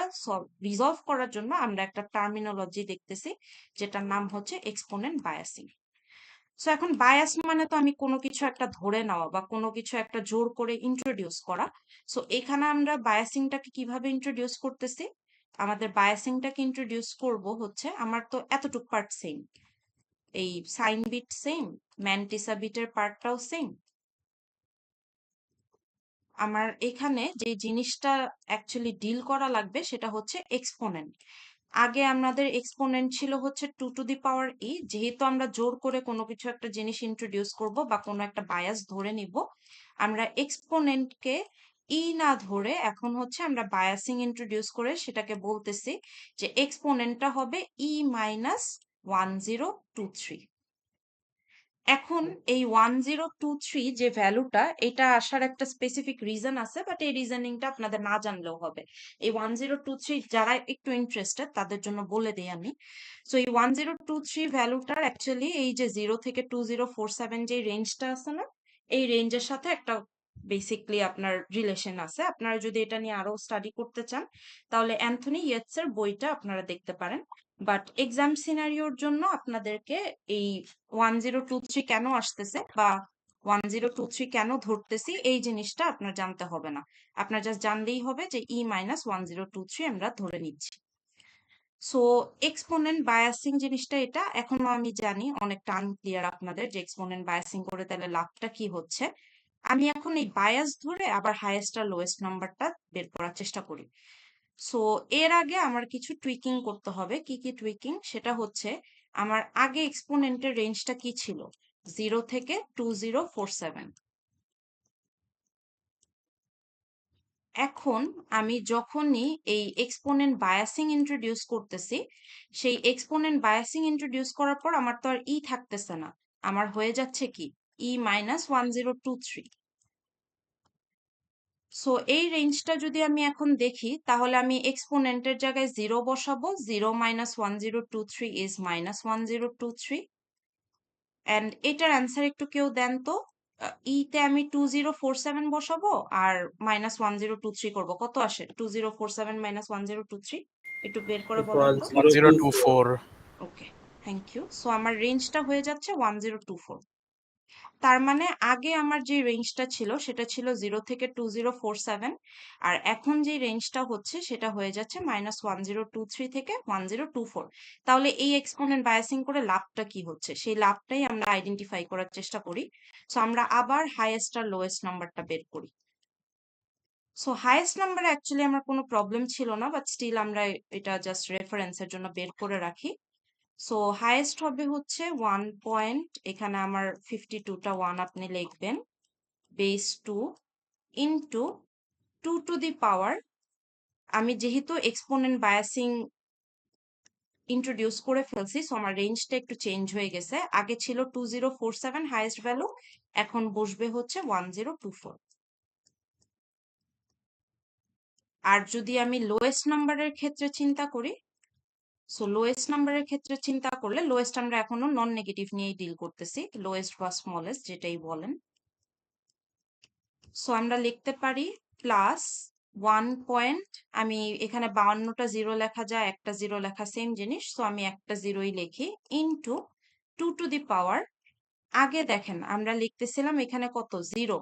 রিজলভ করার জন্য আমরা একটা টার্মিনোলজি দেখতেছি যেটার নাম হচ্ছে এক্সপোনেন্ট বায়াসিং। সো এখন বায়াস মানে তো আমি কোনো কিছু একটা ধরে নেওয়া বা কোনো কিছু একটা জোর করে ইন্ট্রোডিউস করা। সো এখানে আমরা বায়াসিংটাকে কিভাবে ইন্ট্রোডিউস করতেছি? আমাদের বায়াসিংটাকে ইন্ট্রোডিউস করব হচ্ছে, আমার তো এতটুক পার্ট সেম, এই সাইন বিট সেম, ম্যান্টিসা বিটের পার্টটাও সেম। আমার এখানে যে জিনিসটা অ্যাকচুয়ালি ডিল করা লাগবে সেটা হচ্ছে এক্সপোনেন্ট। আগে আমাদের এক্সপোনেন্ট ছিল হচ্ছে 2 টু দি পাওয়ার e। যেহেতু আমরা জোর করে কোনো কিছু একটা জিনিস ইন্ট্রোডিউস করব বা কোনো একটা বায়াস ধরে নিব, আমরা এক্সপোনেন্টকে না ধরে এখন হচ্ছে আমরা বায়াসিং ইন্ট্রোডিউস করে সেটাকে বলতেছি যে এক্সপোনেন্টটা হবে e-1023। এখন এই 1023 যে ভ্যালুটা, এটা আসার একটা স্পেসিফিক রিজন আছে, বাট এই রিজনিংটা আপনাদের না জানলেও হবে। এই 1023 যারা একটু ইন্টারেস্টেড তাদের জন্য বলে দিই আমি। সো এই 1023 ভ্যালুটার অ্যাকচুয়ালি এই যে 0 থেকে 2047 যে রেঞ্জটা আছে না, এই রেঞ্জের সাথে একটা বেসিকলি আপনার রিলেশন আছে। আপনারা যদি এটা নিয়ে আরো স্টাডি করতে চান তাহলে অ্যান্থনি ইয়েটসের বইটা আপনারা দেখতে পারেন। বাট এক্সাম সিনারিওর জন্য আপনাদেরকে এই 1023 কেন আসতেছে বা 1023 কেন ধরতেছি এই জিনিসটা আপনার জানতে হবে না। আপনার জাস্ট জানলেই হবে যে e-1023 আমরা ধরে নিচ্ছি। সো এক্সপোনেন্ট বায়াসিং জিনিসটা এটা এখনো আমি জানি অনেকটা আনক্লিয়ার আপনাদের যে এক্সপোনেন্ট বায়াসিং করে তাহলে লাভটা কি হচ্ছে। আমি এখন এই বায়াস ধরে আবার হাইয়েস্ট আর লোয়েস্ট নাম্বারটা বের করার চেষ্টা করি। সো এর আগে আমার কিছু টুইকিং করতে হবে। কি কি টুইকিং? সেটা হচ্ছে আমার আগে এক্সপোনেন্টের রেঞ্জটা কি ছিল? 0 থেকে 2047। এখন আমি যখনই এই এক্সপোনেন্ট বায়াসিং ইন্ট্রোডিউস করতেছি, সেই এক্সপোনেন্ট বায়াসিং ইন্ট্রোডিউস করার পর আমার তো আর থাকতেছে না, আমার হয়ে যাচ্ছে কি e-1023। সো এই রেঞ্জটা যদি আমি এখন দেখি তাহলে আমি এক্সপোনেন্টের জায়গায় 0 বসাবো। 0-1023 ইজ -1023। অ্যান্ড এটার অ্যান্সার একটু কেউ দেন তো। তে আমি 2047 বসাবো আর -1023 করবো, কত আসে? 2047 -1023 একটু বের করে বলেন তো। 1024 ওকে, থ্যাংক ইউ। সো আমার রেঞ্জটা হয়ে যাচ্ছে 1024। তার মানে আগে আমার যে রেঞ্জটা ছিল সেটা ছিল 0 থেকে 2047, আর এখন যে রেঞ্জটা হচ্ছে সেটা হয়ে যাচ্ছে -1023 থেকে 1024। তাহলে এই এক্সপোনেন্ট বায়াসিং করে লাভটা কি হচ্ছে সেই লাভটাই আমরা আইডেন্টিফাই করার চেষ্টা করি। সো আমরা আবার হাইয়েস্ট আর লোয়েস্ট নাম্বারটা বের করি। সো হাইয়েস্ট নাম্বার অ্যাকচুয়ালি আমার কোনো প্রবলেম ছিল না, বাট স্টিল আমরা এটা জাস্ট রেফারেন্সের জন্য বের করে রাখি। সো হাইয়েস্ট হবে হচ্ছে 1 পয়েন্ট, এখানে আমার 52টা 1 আপনি লিখবেন, বেস 2 ইন্টু 2 টু দি পাওয়ার। আমি যেহেতু এক্সপোনেন্ট বায়াসিং ইন্ট্রোডিউস করে ফেলছি, সো আমার রেঞ্জটা একটু চেঞ্জ হয়ে গেছে। আগে ছিল 2047 হাইয়েস্ট ভ্যালু, এখন বসবে হচ্ছে 1024। আর যদি আমি লোয়েস্ট নাম্বারের ক্ষেত্রে চিন্তা করি, সো লোয়েস্ট নাম্বারের ক্ষেত্রে চিন্তা করলে লোয়েস্ট আমরা এখনো নন নেগেটিভ নিয়েই ডিল করতেছি, লোয়েস্ট বা স্মলেস্ট যেটাই বলেন। সো আমরা লিখতে পারি প্লাস 1 পয়েন্ট, আমি এখানে 52টা 0 লেখা যায়, একটা 0 লেখা সেম জিনিস, সো আমি একটা 0ই লিখি, ইন্টু 2 টু দি পাওয়ার, আগে দেখেন আমরা লিখতেছিলাম এখানে কত 0,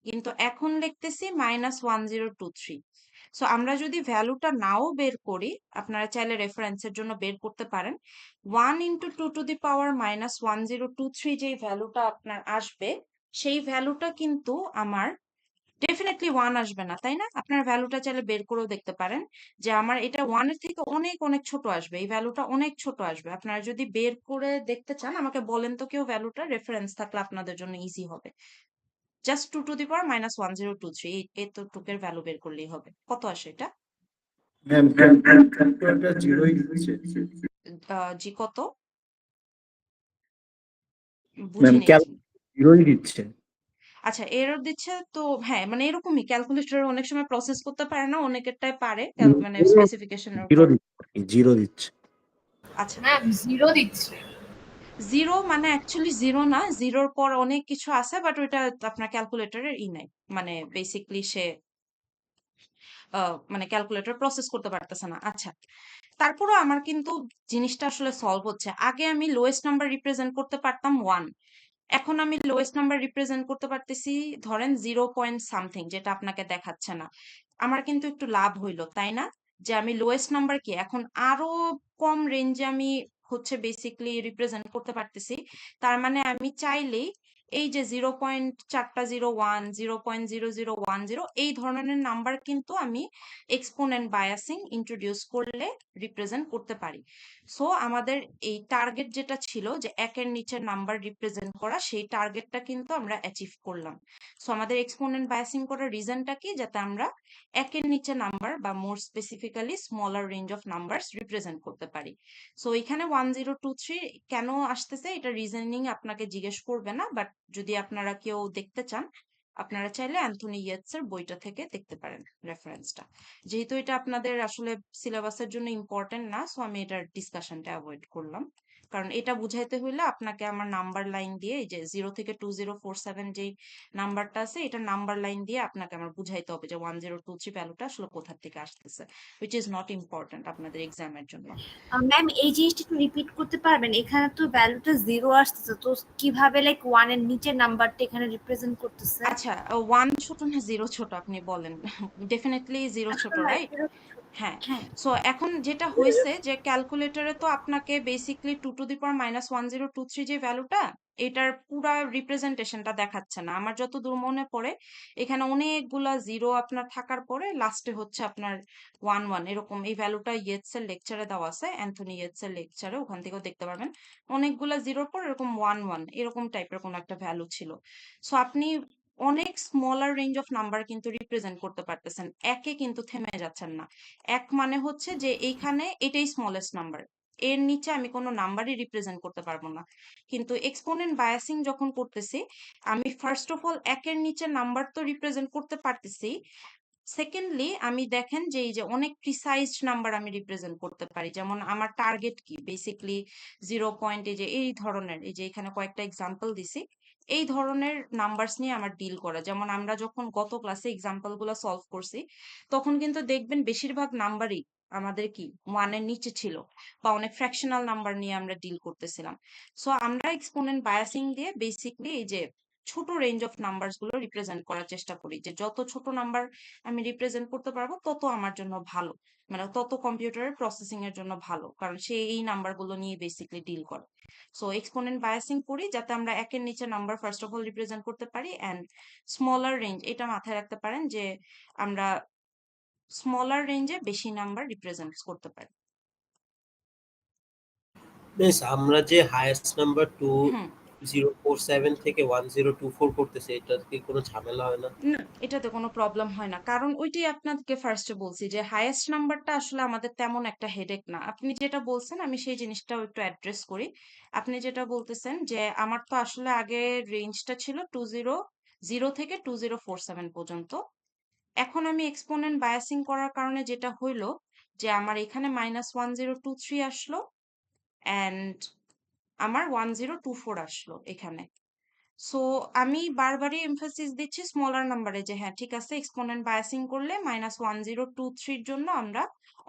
কিন্তু এখন লিখতেছি -1023। সো আমরা যদি ভ্যালুটা নাও বের করি, আপনারা চাইলে রেফারেন্সের জন্য বের করতে পারেন। 1 ইন্টু 2 টু দি পাওয়ার -1023 যেই ভ্যালুটা আপনার আসবে, সেই ভ্যালুটা কিন্তু আমার ডেফিনেটলি 1 আসবে না, তাই না? আপনার ভ্যালুটা চাইলে বের করেও দেখতে পারেন যে আমার এটা 1 এর থেকে অনেক অনেক ছোট আসবে, এই ভ্যালুটা অনেক ছোট আসবে। আপনারা যদি বের করে দেখতে চান আমাকে বলেন তো কেউ, ভ্যালুটা রেফারেন্স থাকলে আপনাদের জন্য ইজি হবে। জাস্ট 2 টু দি পাওয়ার -1023 এতটুকের ভ্যালু বের করলেই হবে। কত আসে এটা? ম্যাম ক্যালকুলেটর জিরোই দিচ্ছে। জি কত? ম্যাম বুঝে নিচ্ছি। জিরোই দিচ্ছে। আচ্ছা, এরর দিচ্ছে তো, হ্যাঁ মানে এরকমই, ক্যালকুলেটর অনেক সময় প্রসেস করতে পারে না, অনেকেরটাই পারে, মানে স্পেসিফিকেশনের জিরো উপর। দিচ্ছে, জিরো দিচ্ছে। আচ্ছা, ম্যাম 0 দিচ্ছে। জিরো মানে অ্যাকচুয়ালি জিরো না, জিরোর পর অনেক কিছু আছে, বাট ওইটা আপনার ক্যালকুলেটরের নাই, মানে বেসিকলি সে মানে ক্যালকুলেটর প্রসেস করতে পারতেছে না। আচ্ছা, তারপরও আমার কিন্তু জিনিসটা আসলে সলভ হচ্ছে। আগে আমি লোয়েস্ট নাম্বার রিপ্রেজেন্ট করতে পারতাম 1, এখন আমি লোয়েস্ট নাম্বার রিপ্রেজেন্ট করতে পারতেছি ধরেন 0 পয়েন্ট সামথিং, যেটা আপনাকে দেখাচ্ছে না। আমার কিন্তু একটু লাভ হইলো, তাই না? যে আমি লোয়েস্ট নাম্বার কি এখন আরো কম রেঞ্জে আমি হচ্ছে বেসিকলি রিপ্রেজেন্ট করতে পারতেছি। তার মানে আমি চাইলেই এই যে 0.401, 0.0010 এই ধরনের নাম্বার কিন্তু আমি এক্সপোনেন্ট বায়াসিং ইন্ট্রোডিউস করলে রিপ্রেজেন্ট করতে পারি। সো আমাদের এই টার্গেট যেটা ছিল যে একের নিচের নাম্বার রিপ্রেজেন্ট করা, সেই টার্গেটটা কিন্তু আমরা অ্যাচিভ করলাম। সো আমাদের এক্সপোনেন্ট বায়াসিং করার রিজনটা কি? যাতে আমরা একের নিচে নাম্বার বা more specifically smaller range of numbers represent করতে পারি। সো এখানে 1023 কেন আসতেছে এটা রিজনিং আপনাকে জিজ্ঞেস করবে না, বাট যদি আপনারা কেউ দেখতে চান, আপনারা চাইলে অ্যান্থনি ইয়েটসের বইটা থেকে দেখতে পারেন রেফারেন্সটা। যেহেতু এটা আপনাদের আসলে সিলেবাসের জন্য ইম্পর্টেন্ট না, সো আমি এটার ডিসকাশনটা অ্যাভয়েড করলাম। কারণ এটা বুঝাইতে হইলে আপনাকে আমার নাম্বার লাইন দিয়ে, এই যে 0 থেকে 2047 যেই নাম্বারটা আছে, এটা নাম্বার লাইন দিয়ে আপনাকে আমার বুঝাইতে হবে যে 1023 ভ্যালুটা আসলে কোথা থেকে আসতেছে, which is not important আপনাদের এক্সামের জন্য। ম্যাম এই জিনিসটা একটু রিপিট করতে পারবেন? এখানে তো ভ্যালুটা 0 আসতেছে, তো কিভাবে লাইক 1 এর নিচের নাম্বারটা এখানে রিপ্রেজেন্ট করতেছে? আচ্ছা, 1 ছোট না 0 ছোট আপনি বলেন? ডেফিনেটলি 0 ছোট, রাইট? হ্যাঁ। হ্যাঁ। সো এখন যেটা হয়েছে যে ক্যালকুলেটরে তো আপনাকে বেসিকলি 2 টু দি পাওয়ার -1023 যে ভ্যালুটা, এটার পুরা রিপ্রেজেন্টেশনটা দেখাচ্ছে না। আমার যতদূর মনে পড়ে এখানে অনেকগুলা জিরো আপনার থাকার পরে লাস্টে হচ্ছে আপনার 11 এরকম এই ভ্যালুটা ইয়েটস এর লেকচারে দেওয়া আছে, অ্যান্থনি ইয়েটস এর লেকচারে, ওখান থেকেও দেখতে পারবেন। অনেকগুলা জিরোর পর এরকম 11 এরকম টাইপের কোনো একটা ভ্যালু ছিল। সো আপনি অনেক স্মলার রেঞ্জ অফ নাম্বার কিন্তু রিপ্রেজেন্ট করতে পারতেছেন, একে কিন্তু থেমে যাচ্ছেন না। এক মানে হচ্ছে যে এইখানে এটাই স্মলেস্ট নাম্বার, এর নিচে আমি কোনো নাম্বারই রিপ্রেজেন্ট করতে পারবো না। কিন্তু এক্সপোনেন্ট বায়াসিং যখন করতেছি, আমি ফার্স্ট অফ অল একের নিচে নাম্বার তো রিপ্রেজেন্ট করতে পারতেছি, সেকেন্ডলি আমি দেখেন যে এই যে অনেক প্রিসাইজড নাম্বার আমি রিপ্রেজেন্ট করতে পারি। যেমন আমার টার্গেট কি বেসিকলি 0 পয়েন্ট, এই যে এই ধরনের, এই যে এখানে কয়েকটা এক্সাম্পল দিছি, এই ধরনের নাম্বারস নিয়ে আমার ডিল করা। যেমন আমরা যখন গত ক্লাসে এক্সাম্পল গুলো সলভ করছি, তখন কিন্তু দেখবেন বেশিরভাগ নাম্বারই আমাদের কি 1 এর নিচে ছিল, বা অনেক ফ্র্যাকশনাল নাম্বার নিয়ে আমরা ডিল করতেছিলাম। সো আমরা এক্সপোনেন্ট বায়াসিং দিয়ে বেসিকলি এই যে ছোট রেঞ্জ অফ নাম্বারস গুলো রিপ্রেজেন্ট করার চেষ্টা করি, যে যত ছোট নাম্বার আমি রিপ্রেজেন্ট করতে পারবো তত আমার জন্য ভালো, মানে তত কম্পিউটারের প্রসেসিং এর জন্য ভালো, কারণ সে এই নাম্বার গুলো নিয়ে বেসিকলি ডিল করে। সো এক্সপোনেন্ট বায়াসিং করি যাতে আমরা একের নিচে number first of all represent করতে পারি, অ্যান্ড স্মলার রেঞ্জ, এটা মাথায় রাখতে পারেন যে আমরা স্মলার রেঞ্জে বেশি নাম্বার রিপ্রেজেন্ট করতে পারি। বেশ, আমরা যে হাইয়েস্ট নাম্বার হুম 2047 থেকে 1024 করতেছে, এটা কি কোনো ঝামেলা হয় না? না, এটাতে কোনো প্রবলেম হয় না, কারণ ওইটাই আপনাকে ফার্স্টে বলছি যে হাইয়েস্ট নাম্বারটা আসলে আমাদের তেমন একটা হেডেক না। আপনি যেটা বলছেন আমি সেই জিনিসটাও একটু অ্যাড্রেস করি। আপনি যেটা বলতেছেন যে আমার তো আসলে আগে রেঞ্জটা ছিল 0 থেকে 2047 পর্যন্ত। এখন আমি এক্সপোনেন্ট বায়াসিং করার কারণে যেটা হইলো যে আমার এখানে -1023 আসলো, অ্যান্ড আমার 1024 আসলো এখানে। সো আমি বারবারই এমফাসিস দিচ্ছি স্মলার নাম্বারে, যে হ্যাঁ ঠিক আছে, এক্সপোনেন্ট বায়াসিং করলে -1023 জন্য আমরা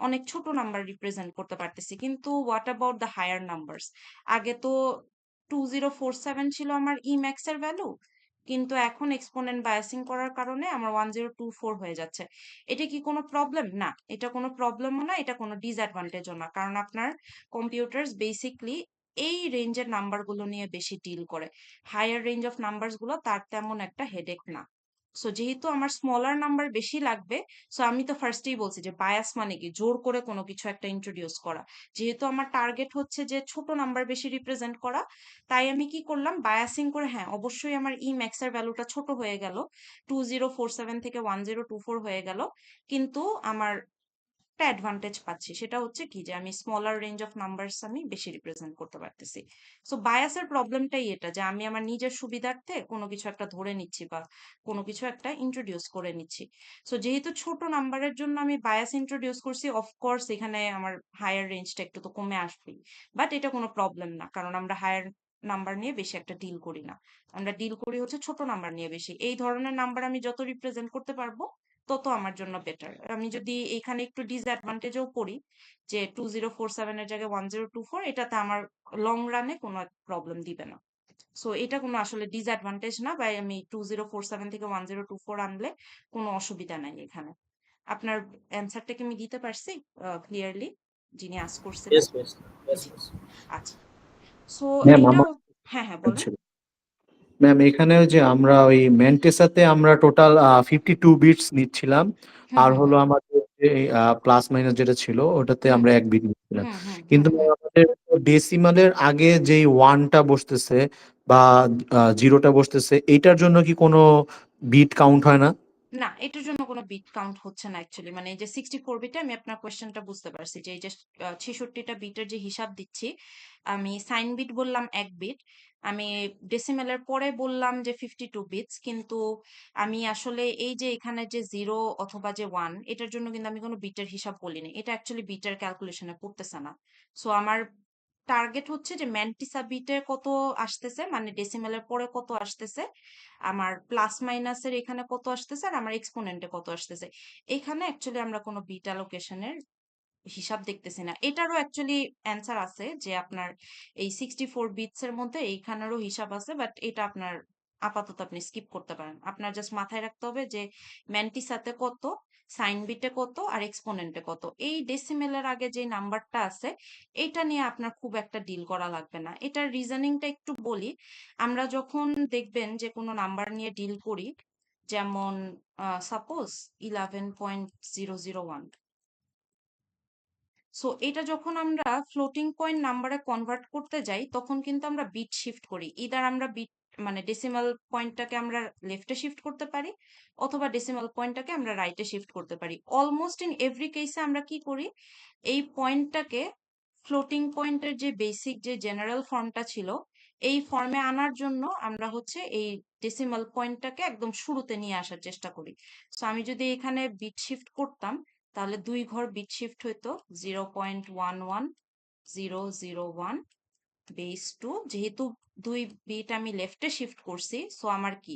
অনেক ছোট নাম্বার রিপ্রেজেন্ট করতে পারতেছি, কিন্তু what about the higher numbers? আগে তো 2047 ছিল আমার ইম্যাক্স এর ভ্যালু, কিন্তু এখন এক্সপোনেন্ট বায়াসিং করার কারণে আমার 1024 হয়ে যাচ্ছে। এটা কি কোনো প্রবলেম? না, এটা কোনো প্রবলেমও না, এটা কোনো ডিসঅ্যাডভান্টেজও না, কারণ আপনার কম্পিউটার্স বেসিকলি এই রেঞ্জের নাম্বারগুলো নিয়ে বেশি ডিল করে। হায়ার রেঞ্জ অফ নাম্বারস গুলো তার তেমন একটা হেডেক না। সো যেহেতু আমার স্মলার নাম্বার বেশি লাগবে, সো আমি তো ফার্স্টেই বলছি যে বায়াস মানে কি জোর করে কোনো কিছু একটা ইন্ট্রোডিউস করা। যেহেতু আমার টার্গেট হচ্ছে যে ছোট নাম্বার বেশি রিপ্রেজেন্ট করা, তাই আমি কি করলাম, বায়াসিং করে, হ্যাঁ অবশ্যই আমার ই ম্যাক্স এর ভ্যালুটা ছোট হয়ে গেল, 2047 থেকে 1024 হয়ে গেল, কিন্তু আমার একটা অ্যাডভান্টেজ পাচ্ছি, সেটা হচ্ছে কি যে আমি স্মলার রেঞ্জ অফ নাম্বারস আমি বেশি রিপ্রেজেন্ট করতে পারতেছি। সো বায়াসের প্রবলেমটাই এটা, যে আমি আমার নিজের সুবিধার্থে কোনো কিছু একটা ধরে নিচ্ছি বা কোনো কিছু একটা ইন্ট্রোডিউস করে নিচ্ছি। সো যেহেতু ছোট নাম্বারের জন্য আমি বায়াস ইন্ট্রোডিউস করছি, অফকোর্স এখানে আমার হায়ার রেঞ্জটা একটু তো কমে আসবেই, বাট এটা কোনো প্রবলেম না, কারণ আমরা হায়ার নাম্বার নিয়ে বেশি একটা ডিল করি না। আমরা ডিল করি হচ্ছে ছোট নাম্বার নিয়ে বেশি। এই ধরনের নাম্বার আমি যত রিপ্রেজেন্ট করতে পারবো তত আমার জন্য বেটার। আমি যদি এখানে একটু ডিসঅ্যাডভান্টেজও পড়ি, যে 2047 এর জায়গায় 1024, এটাতে আমার লং রানে কোনো প্রবলেম দিবে না। সো এটা কোনো আসলে ডিসঅ্যাডভান্টেজ না, বা আমি 2047 থেকে 1024 আনলে কোনো অসুবিধা নাই এখানে। আপনার অ্যান্সারটা কি আমি দিতে পারছি ক্লিয়ারলি, যিনি আস্ক করছিলেন? ইয়েস মিস, ইয়েস জি, মিস। আচ্ছা। সো ম্যাম এটা, আমার হ্যাঁ হ্যাঁ বলেন। ছিল ম্যাম, এখানে যে আমরা ওই ম্যান্টেসাতে আমরা টোটাল 52 বিটস নিচ্ছিলাম, হুম আর হুম হলো আমাদের যে প্লাস মাইনাস যেটা ছিল ওটাতে হুম আমরা 1 বিট নিচ্ছিলাম। হুম হুম কিন্তু হুম ma'am আমাদের ডেসিমালের আগে যেই ওয়ানটা বসতেছে বা জিরোটা বসতেছে, এইটার জন্য কি কোনো বিট কাউন্ট হয় না? না, এটার জন্য কোনো বিট কাউন্ট হচ্ছে না অ্যাকচুয়ালি। মানে এই যে 64 বিটে, আমি আপনার কোয়েশ্চেনটা বুঝতে পারছি, যে এই যে 66টা বিটের যে হিসাব দিচ্ছি, আমি সাইন বিট বললাম 1 বিট, আমি ডেসিমেলের পরে বললাম যে 52 বিটস, কিন্তু আমি আসলে এই যে এখানে যে 0 অথবা যে 1, এটার জন্য কিন্তু আমি কোনো বিটের হিসাব বলিনি, এটা অ্যাকচুয়ালি বিটের ক্যালকুলেশনে পড়তেছে না। সো আমার টার্গেট হচ্ছে যে ম্যান্টিসা বিটে কত আসতেছে, মানে ডেসিমেলের পরে কত আসতেছে, আমার প্লাস মাইনাসের এখানে কত আসতেছে, আর আমার এক্সপোনেন্টে কত আসতেছে। এখানে অ্যাকচুয়ালি আমরা কোনো বিট অ্যালোকেশনের হিসাব দেখতেছি না। এটারও অ্যাকচুয়ালি অ্যান্সার আছে, যে আপনার এই 64 বিটস এর মধ্যে এইখানেরও হিসাব আছে, বাট এটা আপনার আপাতত আপনি স্কিপ করতে পারেন। আপনার জাস্ট মাথায় রাখতে হবে যে ম্যান্টিসাতে কত, সাইন বিটে কত, আর এক্সপোনেন্টে কত। এই ডেসিমেলের আগে যে নাম্বারটা আছে, এটা নিয়ে আপনার খুব একটা ডিল করা লাগবে না। এটার রিজনিংটা একটু বলি। আমরা যখন দেখবেন যে কোনো নাম্বার নিয়ে ডিল করি, যেমন সাপোজ 11.001, সো এটা যখন আমরা ফ্লোটিং পয়েন্ট নাম্বারে কনভার্ট করতে যাই, তখন কিন্তু আমরা বিট শিফট করি। ইদার আমরা বিট, মানে ডেসিমাল পয়েন্টটাকে আমরা লেফটে শিফট করতে পারি, অথবা ডেসিমাল পয়েন্টটাকে আমরা রাইটে শিফট করতে পারি। অলমোস্ট ইন এভরি কেসে আমরা কি করি, এই পয়েন্টটাকে ফ্লোটিং পয়েন্টের যে বেসিক যে জেনারেল ফর্মটা ছিল, এই ফর্মে আনার জন্য আমরা হচ্ছে এই ডেসিমাল পয়েন্টটাকে একদম শুরুতে নিয়ে আসার চেষ্টা করি। সো আমি যদি এখানে বিট শিফট করতাম, তাহলে 2 ঘর বিট শিফট হইতো, 0.110001 বেস 2। যেহেতু 2 বিট আমি লেফটে শিফট করছি, সো আমার কি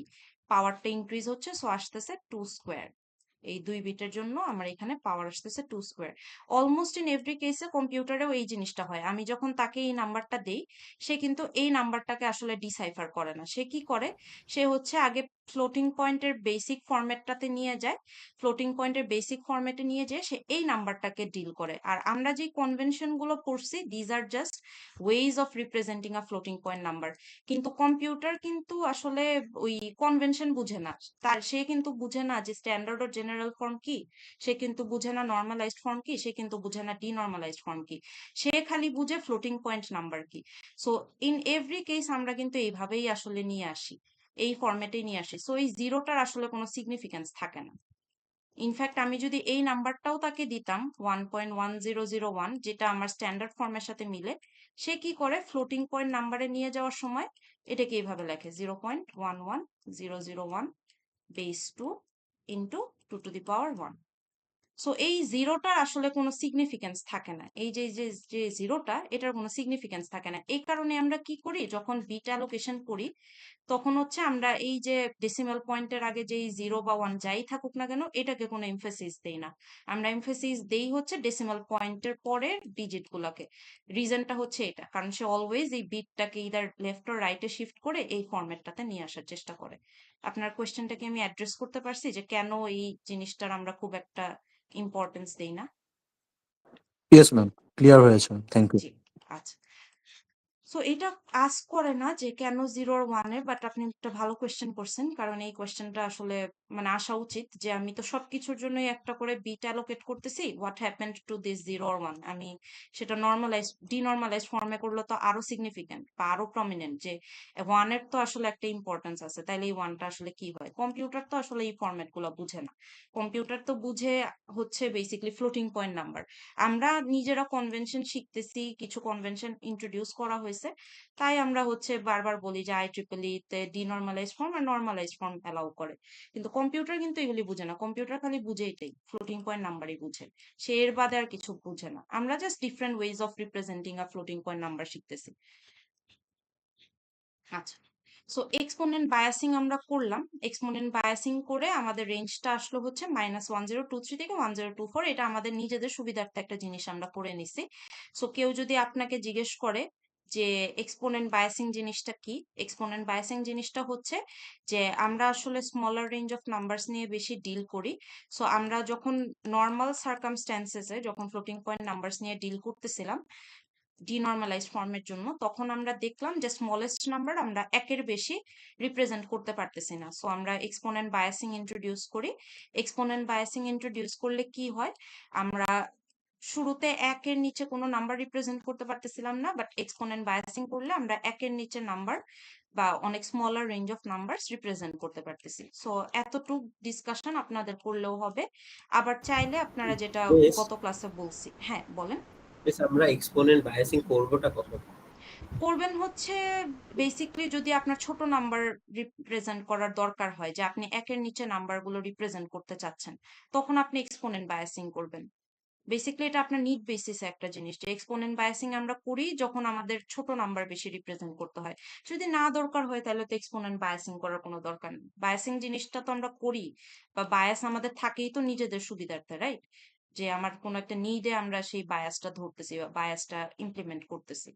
পাওয়ারটা ইনক্রিজ হচ্ছে, সো আসতেছে 2 স্কোয়ার। এই 2 বিটের জন্য আমার এখানে পাওয়ার আসতেছে 2 স্কোয়ার। অলমোস্ট ইন এভরি কেসে কম্পিউটারেও এই জিনিসটা হয়। আমি যখন তাকে এই নাম্বারটা দেই, সে কিন্তু এই নাম্বারটাকে আসলে ডিসাইফার করে না। সে কি করে, সে হচ্ছে আগে ফ্লোটিং পয়েন্টের বেসিক ফরম্যাটটাতে নিয়ে যায়, ফ্লোটিং পয়েন্টের বেসিক ফরম্যাটে নিয়ে যেয়ে সে এই নাম্বারটাকে ডিল করে। আর আমরা যে কনভেনশন গুলো পড়ছি, these are just ways of representing a floating point number. কিন্তু কম্পিউটার কিন্তু আসলে ওই কনভেনশন বুঝে না। তার সে কিন্তু বুঝে না যে স্ট্যান্ডার্ড ও জেনারেল ফর্ম কি, সে কিন্তু বুঝে না নর্মালাইজড ফর্ম কি, সে কিন্তু বুঝে না ডিনর্মালাইজড ফর্ম কি, সে খালি বুঝে ফ্লোটিং পয়েন্ট নাম্বার কি। সো ইন এভরি কেস আমরা কিন্তু এইভাবেই আসলে নিয়ে আসি, এই ফরম্যাটে নিয়ে আসি। সো এই জিরোটার আসলে কোনো সিগনিফিকেন্স থাকে না। ইনফ্যাক্ট আমি যদি এই নাম্বারটাও তাকে দিতাম 1.1001, যেটা আমার স্ট্যান্ডার্ড ফর্মের সাথে মিলে, সে কি করে, ফ্লোটিং পয়েন্ট নাম্বারে নিয়ে যাওয়ার সময় এটাকে এইভাবে লেখে, 0.11001 base 2 into 2 to the power 1। So এই জিরোটার আসলে কোনো সিগনিফিকেন্স থাকে না, এই যে যে যে জিরোটা এটার কোনো সিগনিফিকেন্স থাকে না। এই কারণে আমরা কি করি, যখন বিট অ্যালোকেশন করি তখন হচ্ছে আমরা এই যে ডেসিমাল পয়েন্টের আগে যেই 0 বা 1 যাই থাকুক না কেন এটাকে কোনো এমফেসিস দেই না। আমরা এমফেসিস দেই হচ্ছে ডেসিমাল পয়েন্টের পরে ডিজিট গুলাকে। রিজনটা হচ্ছে এটা, কারণ সে অলওয়েজ এই বিটটাকে ইদার লেফট অর রাইটে শিফট করে এই ফরম্যাটটাতে নিয়ে আসার চেষ্টা করে। আপনার কোয়েশ্চেনটাকে আমি অ্যাড্রেস করতে পারছি যে কেন এই জিনিসটার আমরা খুব একটা ইম্পর্টেন্স দেই না? ইয়েস ম্যাম, ক্লিয়ার হয়েছে, থ্যাংক ইউ। জি, আচ্ছা। সো এটা আস্ক করে না যে কেন 0 আর 1 এর, বাট আপনি একটা ভালো কোয়েশ্চেন করছেন, কারণ এই কোয়েশ্চেনটা আসলে মানে আসা উচিত যে আমি তো সবকিছুর জন্যই একটা করে বিট অ্যালোকেট করতেছি, হোয়াট হ্যাপেন্ড টু দিস 0 আর 1। আমি সেটা নর্মালাইজ ডিনর্মালাইজ ফর্মে করলে তো আরো সিগনিফিকেন্ট বা আরো প্রমিনেন্ট যে 1 এর তো আসলে একটা ইম্পর্টেন্স আছে, তাইলে এই 1টা আসলে কি হয়। কম্পিউটার তো আসলে এই ফরম্যাট গুলো বুঝে না। কম্পিউটার তো বুঝে হচ্ছে বেসিক্যালি ফ্লোটিং পয়েন্ট নাম্বার। আমরা নিজেরা কনভেনশন শিখতেছি, কিছু কনভেনশন ইন্ট্রোডিউস করা হয়েছে, তাই আমরা হচ্ছে বারবার বলি যে IEEE তে ডিনর্মালাইজ ফর্ম আর নর্মালাইজ ফর্ম অ্যালাউ করে। কিন্তু কম্পিউটার কিন্তু এগুলি বুঝে না, কম্পিউটার খালি বুঝে এটাই ফ্লোটিং পয়েন্ট নাম্বারই বুঝে, সে এর বাদে আর কিছু বুঝে না। আমরা just different ways of representing a floating point number শিখতেছি। আচ্ছা, সো এক্সপোনেন্ট বায়াসিং আমরা করলাম। এক্সপোনেন্ট বায়াসিং করে আমাদের রেঞ্জটা আসলো হচ্ছে -1023 থেকে 1024। এটা আমাদের নিজেদের সুবিধার্থে একটা জিনিস আমরা করে নিছি। সো কেউ যদি আপনাকে জিজ্ঞেস করে যে এক্সপোনেন্ট বায়াসিং জিনিসটা কি, এক্সপোনেন্ট বায়াসিং জিনিসটা হচ্ছে যে আমরা আসলে স্মলার রেঞ্জ অফ নাম্বারস নিয়ে বেশি ডিল করি। সো আমরা যখন নর্মাল সার্কামস্ট্যান্সেসে যখন ফ্লোটিং পয়েন্ট নাম্বারস নিয়ে ডিল করতেছিলাম ডিনর্মালাইজ ফর্মের জন্য, তখন আমরা দেখলাম যে স্মলেস্ট নাম্বার আমরা একের বেশি রিপ্রেজেন্ট করতে পারতেছি না। সো আমরা এক্সপোনেন্ট বায়াসিং ইন্ট্রোডিউস করি। এক্সপোনেন্ট বায়াসিং ইন্ট্রোডিউস করলে কি হয়, আমরা শুরুতে একের নিচে কোনো নাম্বার রিপ্রেজেন্ট করতে পারতেছিলাম না, বাট এক্সপোনেন্ট বায়াসিং করলে আমরা একের নিচে নাম্বার বা অনেক smaller range of numbers represent করতে পারতেছি। সো এতটুক ডিসকাশন আপনাদের করলেও হবে। আবার চাইলে আপনারা যেটা বেশ গত ক্লাসে বলছি, হ্যাঁ বলেন। বেশ, আমরা এক্সপোনেন্ট বায়াসিং করবোটা কখন? করবেন হচ্ছে বেসিকলি যদি আপনার ছোট নাম্বার রিপ্রেজেন্ট করার দরকার হয়, যে আপনি একের নিচে নাম্বারগুলো রিপ্রেজেন্ট করতে চাচ্ছেন, তখন আপনি এক্সপোনেন্ট বায়াসিং করবেন। বেসিকলি এটা আপনার নিড বেসিসে একটা জিনিস, যে এক্সপোনেন্ট বায়াসিং আমরা করি যখন আমাদের ছোট নাম্বার বেশি রিপ্রেজেন্ট করতে হয়। যদি না দরকার হয় তাহলে তো এক্সপোনেন্ট বায়াসিং করার কোনো দরকার নেই। বায়াসিং জিনিসটা তো আমরা করি বা বায়াস আমাদের থাকেই তো নিজেদের সুবিধার্থে, রাইট? যে আমার কোনো একটা নিডে আমরা সেই বায়াসটা ধরতেছি বা বায়াসটা ইমপ্লিমেন্ট করতেছি।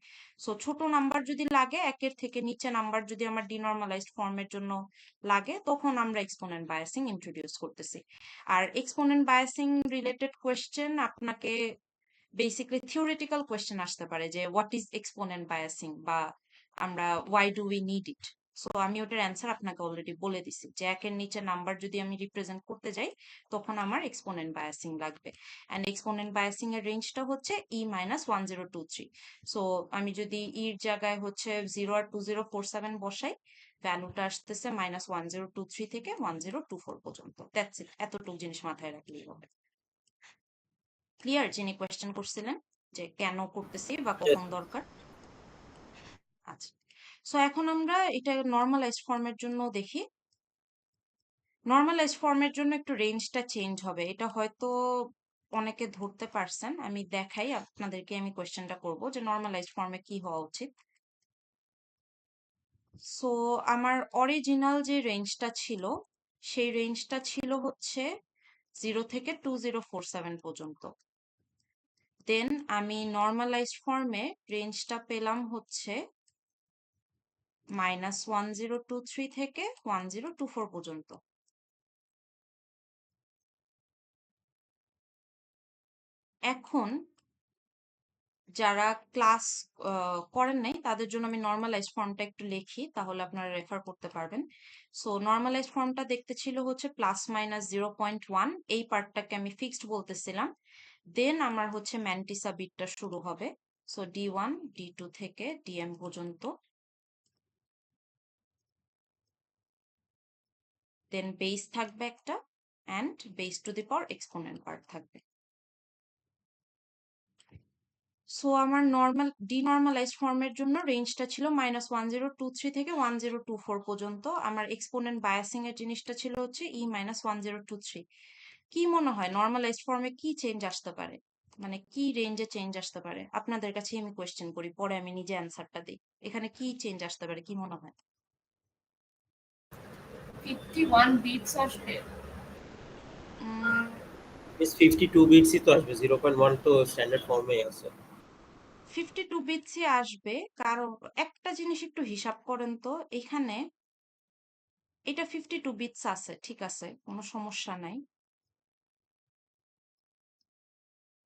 সো ছোট নাম্বার যদি লাগে, একের থেকে নিচে নাম্বার যদি আমার ডিনর্মালাইজড ফর্মের জন্য লাগে, তখন আমরা এক্সপোনেন্ট বায়াসিং ইন্ট্রোডিউস করতেছি। আর এক্সপোনেন্ট বায়াসিং রিলেটেড কোয়েশ্চেন আপনাকে বেসিক্যালি থিওরিটিক্যাল কোয়েশ্চেন আসতে পারে যে হোয়াট ইজ এক্সপোনেন্ট বায়াসিং, বা আমরা why do we need it. So আমি ওটার অ্যান্সার আপনাকে অলরেডি বলে দিছি যে একের নিচে নাম্বার যদি আমি রিপ্রেজেন্ট করতে যাই তখন আমার এক্সপোনেন্ট বায়াসিং লাগবে। অ্যান্ড এক্সপোনেন্ট বায়াসিং এর রেঞ্জটা হচ্ছে E-1023। সো আমি যদি ইর জায়গায় হচ্ছে 0 আর 2047 বসাই, ভ্যালুটা আসতেছে -1023 থেকে 1024 পর্যন্ত। দ্যাটস ইট, এতটুকু জিনিস মাথায় রাখলেই হবে। ক্লিয়ার? যিনি কোয়েশ্চেন করছিলেন যে কেন করতেছি বা কখন দরকার। আচ্ছা, সো এখন আমরা এটা নর্মালাইজ ফর্মের জন্য দেখি। নর্মালাইজ ফর্মের জন্য একটু রেঞ্জটা চেঞ্জ হবে, এটা হয়তো অনেকে ধরতে পারছেন। আমি দেখাই আপনাদেরকে, আমি কোয়েশ্চেনটা করব যে নর্মালাইজ ফর্মে কি হওয়া উচিত। সো আমার অরিজিনাল যে রেঞ্জটা ছিল সেই রেঞ্জটা ছিল হচ্ছে 0 থেকে 2047 পর্যন্ত। দেন আমি নর্মালাইজড ফর্মে রেঞ্জটা পেলাম হচ্ছে -1023 থেকে 1024 পর্যন্ত। এখন যারা ক্লাস করেন নাই তাদের জন্য আমি নর্মালাইজ ফর্মটা একটু লিখি, তাহলে আপনারা রেফার করতে পারবেন। সো নর্মালাইজ ফর্মটা দেখতে ছিল হচ্ছে +-0.1, এই পার্টটাকে আমি ফিক্সড বলতেছিলাম। দেন আমার হচ্ছে ম্যান্টিসা বিটটা শুরু হবে। সো D1 D2 থেকে DM পর্যন্ত। দেন বেস থাকবে একটা, and base two the power exponent part থাকবে। সো আমার ডিনর্মালাইজড ফর্মের জন্য রেঞ্জটা ছিল -1023 থেকে 1024 পর্যন্ত। আমার এক্সপোনেন্ট বায়াসিং এর জিনিসটা ছিল হচ্ছে E-1023। কি মনে হয় নর্মালাইজড ফর্মে কি চেঞ্জ আসতে পারে, মানে কি রেঞ্জে চেঞ্জ আসতে পারে? আপনাদের কাছে আমি কোয়েশ্চেন করি, পরে আমি নিজে অ্যান্সারটা দিই। এখানে কি চেঞ্জ আসতে পারে কি মনে হয়? 51 বিটস আসবে। উম, মিস 52 বিটসই তো আসবে, 0.1 তো স্ট্যান্ডার্ড ফর্মেই আছে। 52 বিটসই আসবে, কারণ একটা জিনিস একটু হিসাব করেন তো, এখানে এটা 52 বিটস আছে, ঠিক আছে, কোনো সমস্যা নাই।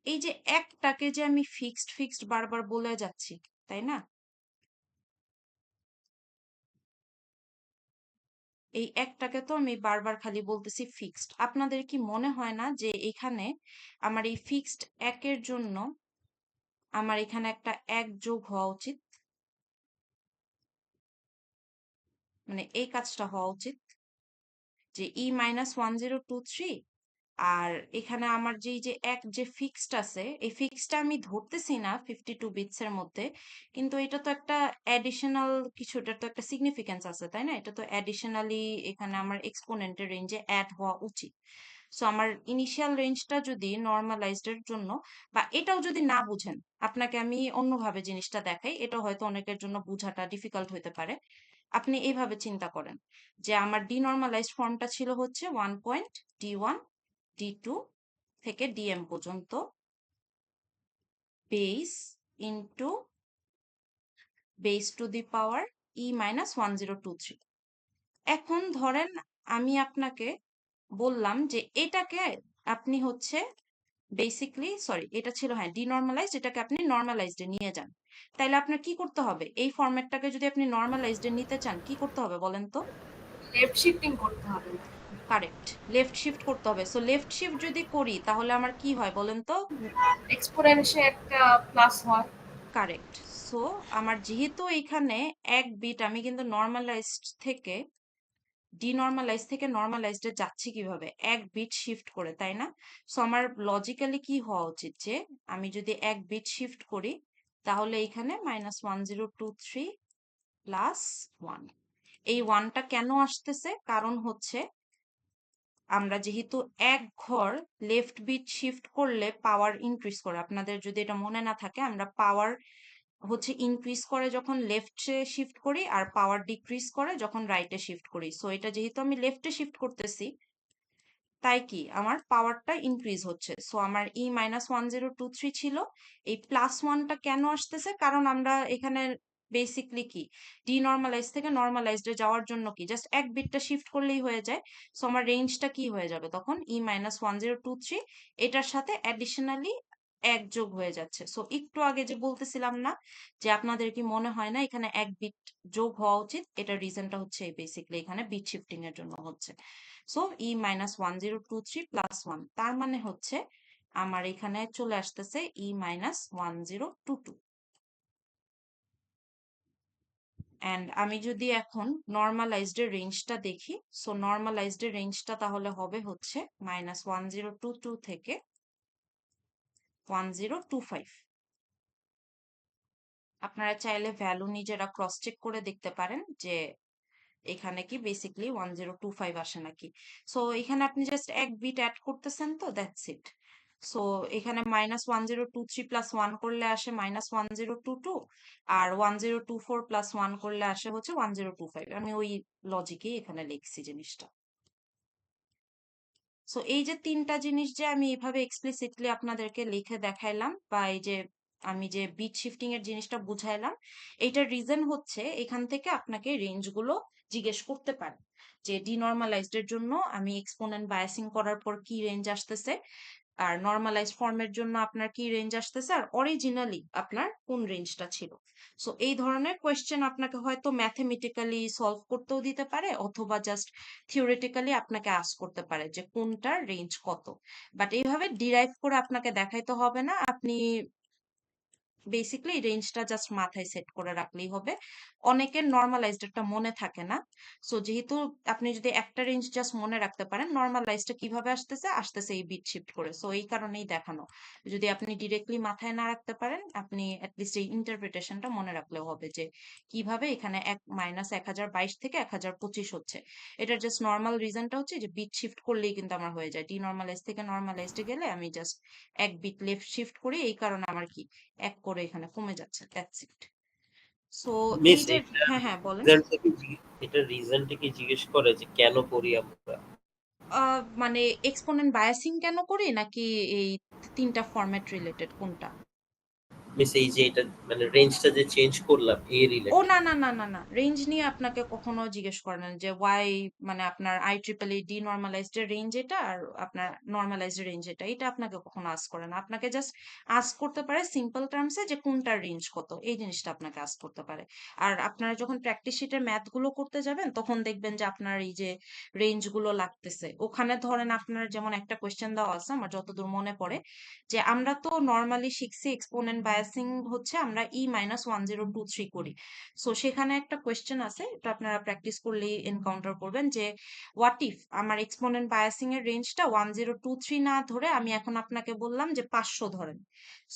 এই যে একটাকে যে আমি ফিক্সড বারবার বলে যাচ্ছি, তাই না? এই একটাকে তো আমি বারবার খালি বলতেছি ফিক্সড। আপনাদের কি মনে হয় না যে এখানে আমার এই ফিক্সড একের জন্য আমার এখানে একটা এক যোগ হওয়া উচিত, মানে এই কাজটা হওয়া উচিত যে E-1023, আর এখানে আমার যে এক যে ফিক্সড আছে, এই ফিক্সডটা আমি ধরতেছি না 52 বিটস এর মধ্যে, কিন্তু এটা তো একটা অ্যাডিশনাল কিছু, এটা তো একটা সিগনিফিকেন্স আছে, তাই না? এটা তো অ্যাডিশনালি এখানে আমার এক্সপোনেন্টের রেঞ্জে অ্যাড হওয়া উচিত। সো আমার ইনিশিয়াল রেঞ্জটা যদি নর্মালাইজড এর জন্য, বা এটাও যদি না বুঝেন, আপনাকে আমি অন্যভাবে জিনিসটা দেখাই, এটা হয়তো অনেকের জন্য বোঝাটা ডিফিকাল্ট হতে পারে। আপনি এইভাবে চিন্তা করেন যে আমার ডিনর্মালাইজড ফর্মটা ছিল হচ্ছে 1.D1 D2 থেকে DM পর্যন্ত base into base two the power E-1023। এখন ধরেন আমি আপনাকে বললাম যে এটাকে আপনি হচ্ছে বেসিকলি, সরি এটা ছিল হ্যাঁ ডিনর্মালাইজড, এটাকে আপনি নর্মালাইজড এ নিয়ে যান। তাইলে আপনার কি করতে হবে? এই ফরম্যাটটাকে যদি আপনি নর্মালাইজড এ নিতে চান কি করতে হবে বলেন তো? লেফট শিফটিং করতে হবে। কারেক্ট, লেফট শিফট করতে হবে। সো লেফট শিফট যদি করি তাহলে আমার কি হয় বলেন তো? এক্সপোনেনশে একটা প্লাস হয়। কারেক্ট। সো আমার যেহেতু এখানে এক বিট, আমি কিন্তু নর্মালাইজড থেকে ডিনর্মালাইজ থেকে নর্মালাইজড এ যাচ্ছি কিভাবে? এক বিট শিফট করে, তাই না? সো আমার লজিক্যালি কি হওয়া উচিত যে আমি যদি এক বিট শিফট করি তাহলে এখানে -1023 প্লাস 1। এই 1টা কেন আসতেছে? কারণ হচ্ছে আমরা যেহেতু এক ঘর লেফট বিট শিফট করলে পাওয়ার ইনক্রিজ করে। আপনাদের যদি এটা মনে না থাকে, আমরা পাওয়ার হচ্ছে ইনক্রিজ করে যখন লেফটে শিফট করি, আর পাওয়ার ডিক্রিজ করে যখন রাইটে শিফট করি। সো এটা যেহেতু আমি লেফটে শিফট করতেছি, তাই কি আমার পাওয়ারটা ইনক্রিজ হচ্ছে। সো আমার E-1023 ছিল। এই +1টা কেন আসতেছে? কারণ আমরা এখানে বেসিকলি কি ডিনর্মালাইজ থেকে নর্মালাইজড এ যাওয়ার জন্য কি জাস্ট এক বিটটা শিফট করলেই হয়ে যায়। সো আমার রেঞ্জটা কি হয়ে যাবে তখন? E-1023 এটার সাথে অ্যাডিশনালি এক যোগ হয়ে যাচ্ছে। সো একটু আগে যে বলতেছিলাম না যে আপনাদের কি মনে হয় না এখানে এক বিট যোগ হওয়া উচিত? এটার রিজনটা হচ্ছে বেসিকলি এখানে বিট শিফটিং এর জন্য হচ্ছে। সো E-1023 প্লাস 1, তার মানে হচ্ছে আমার এখানে চলে আসতেছে E-1022। অ্যান্ড আমি যদি এখন নর্মালাইজড এর রেঞ্জটা দেখি, সো নর্মালাইজড এর রেঞ্জটা তাহলে হবে হচ্ছে -1022 থেকে 1025। আপনারা চাইলে ভ্যালু নিজেরা ক্রস চেক করে দেখতে পারেন যে এখানে কি বেসিকলি 1025 আসে নাকি। সো এখানে আপনি জাস্ট এক বিট অ্যাড করতেছেন, তো দ্যাটস ইট। সো এখানে -1023 প্লাস 1 করলে আসে -1022, আর 1024 প্লাস 1 করলে আসে হচ্ছে 1025। আমি ওই লজিকেই এখানে লিখছি জিনিসটা। সো এই যে তিনটা জিনিস যে আমি এইভাবে এক্সপ্লিসিটলি আপনাদেরকে লিখে দেখাইলাম, বা এই যে আমি যে বিট শিফটিং এর জিনিসটা বুঝাইলাম, এইটার রিজন হচ্ছে এখান থেকে আপনাকে রেঞ্জ গুলো জিজ্ঞেস করতে পারে যে ডিনর্মালাইজড এর জন্য আমি এক্সপোনেন্ট বায়াসিং করার পর কি রেঞ্জ আসতেছে, আর নর্মালাইজ ফর্মের জন্য আপনার কি রেঞ্জ আসতেছে, আর অরিজিনালি আপনার কোন রেঞ্জটা ছিল। সো এই ধরনের কোয়েশ্চেন আপনাকে হয়তো ম্যাথমেটিক্যালি সলভ করতেও দিতে পারে, অথবা জাস্ট থিওরিটিক্যালি আপনাকে আস্ক করতে পারে যে কোনটার রেঞ্জ কত। বাট এইভাবে ডিরাইভ করে আপনাকে দেখাইতে হবে না। আপনি বেসিক্যালি এই রেঞ্জটা জাস্ট মাথায় সেট করে রাখলেই হবে। অনেকের নর্মালাইজড একটা মনে থাকে না। সো যেহেতু আপনি যদি একটা রেঞ্জ জাস্ট মনে রাখতে পারেন, নর্মালাইজটা কিভাবে আসতেছে এই বিট শিফট করে। সো এই কারণেই দেখানো। যদি আপনি ডিরেক্টলি মাথায় না রাখতে পারেন, আপনি অ্যাটলিস্ট এই ইন্টারপ্রিটেশনটা মনে রাখলেও হবে যে কিভাবে এখানে -1022 থেকে 1025 হচ্ছে। এটার জাস্ট নর্মাল রিজনটা হচ্ছে যে বিট শিফট করলেই কিন্তু আমার হয়ে যায়। ডিনর্মালাইজ থেকে নর্মালাইজডে গেলে আমি জাস্ট এক বিট লেফট শিফট করি, এই কারণে আমার কি এক করে এখানে কমে যাচ্ছে, দ্যাটস ইট। সো মিস এই যে হ্যাঁ বলেন। এটা রিজনটা কি জিজ্ঞেস করে যে কেন করি আমরা? মানে এক্সপোনেন্ট বায়াসিং কেন করি, নাকি এই তিনটা ফরম্যাট রিলেটেড কোনটা? মিস এই যে এটা মানে রেঞ্জটা যে চেঞ্জ করলাম এই ও রিলেটেড। না না না না না, রেঞ্জ নিয়ে আপনাকে কখনো জিজ্ঞেস করে না যে ওয়াই, মানে আপনার IEEE ডিনর্মালাইজড এর রেঞ্জ এটা আর আপনার নর্মালাইজড রেঞ্জ এটা আপনাকে কখনো আস্ক করে না। আপনাকে জাস্ট আস্ক করতে পারে সিম্পল টার্মসে যে কোনটার রেঞ্জ কত, এই জিনিসটা আপনাকে আস্ক করতে পারে। আর আপনারা যখন প্র্যাকটিস শিটের ম্যাথ গুলো করতে যাবেন, তখন দেখবেন যে আপনার এই যে রেঞ্জ গুলো লাগতেছে ওখানে। ধরেন আপনার যেমন একটা কোয়েশ্চেন দেওয়া আছে, আমার যতদূর মনে পড়ে, যে আমরা তো নর্মালি শিখছি এক্সপোনেন্ট বায়াসিং হচ্ছে আমরা E-1023 করি। সো সেখানে একটা কোয়েশ্চেন আছে, এটা আপনারা প্র্যাকটিস করলেই এনকাউন্টার করবেন, যে হোয়াট ইফ আমার এক্সপোনেন্ট বায়াসিং এর রেঞ্জটা 1023 না ধরে আমি এখন আপনাকে বললাম যে 500 ধরেন,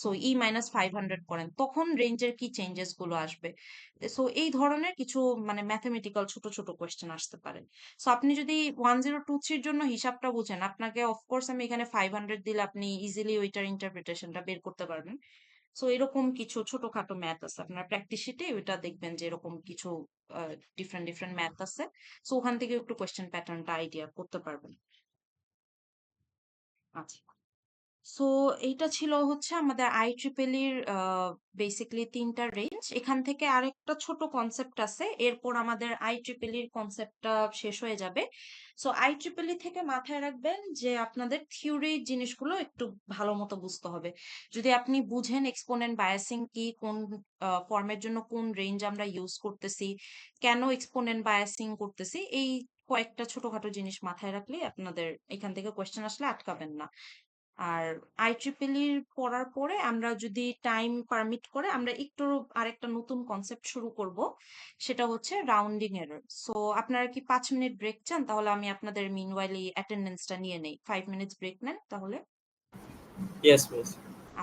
সো E-500 করেন, তখন রেঞ্জের কি চেঞ্জেস গুলো আসবে। সো এই ধরনের কিছু মানে ম্যাথমেটিক্যাল ছোট ছোট কোয়েশ্চেন আসতে পারে। সো আপনি যদি 1023 জন্য হিসাবটা বুঝেন, আপনাকে অফকোর্স আমি এখানে 500 দিলে আপনি ইজিলি ওইটার ইন্টারপ্রিটেশনটা বের করতে পারবেন। সো এরকম কিছু ছোটখাটো ম্যাথ আছে আপনার প্র্যাকটিস শিটে, ওইটা দেখবেন যে এরকম কিছু ডিফারেন্ট ডিফারেন্ট ম্যাথ আছে। সো ওখান থেকে একটু কোয়েশ্চেন প্যাটার্নটা আইডিয়া করতে পারবেন। আচ্ছা, সো এইটা ছিল হচ্ছে আমাদের IEEE বেসিক্যালি তিনটা রেঞ্জ। এখান থেকে আরেকটা ছোট কনসেপ্ট আছে, এরপর আমাদের IEEE কনসেপ্টটা শেষ হয়ে যাবে। সো IEEE থেকে মাথায় রাখবেন যে আপনাদের থিওরি জিনিসগুলো একটু ভালো মতো বুঝতে হবে। যদি আপনি বুঝেন এক্সপোনেন্ট বায়াসিং কি, কোন ফর্মের জন্য কোন রেঞ্জ আমরা ইউজ করতেছি, কেন এক্সপোনেন্ট বায়াসিং করতেছি, এই কয়েকটা ছোটখাটো জিনিস মাথায় রাখলে আপনাদের এখান থেকে কোয়েশ্চেন আসলে আটকাবেন না। আর IEEE পড়ার পরে আমরা যদি টাইম পারমিট করে আমরা একটু আরেকটা নতুন কনসেপ্ট শুরু করব, সেটা হচ্ছে রাউন্ডিং এরর। সো আপনারা কি 5 মিনিট ব্রেক চান? তাহলে আমি আপনাদের মিনওয়াইল এই অ্যাটেন্ডেন্সটা নিয়ে নেই। 5 মিনিটস ব্রেক নেন তাহলে। Yes miss.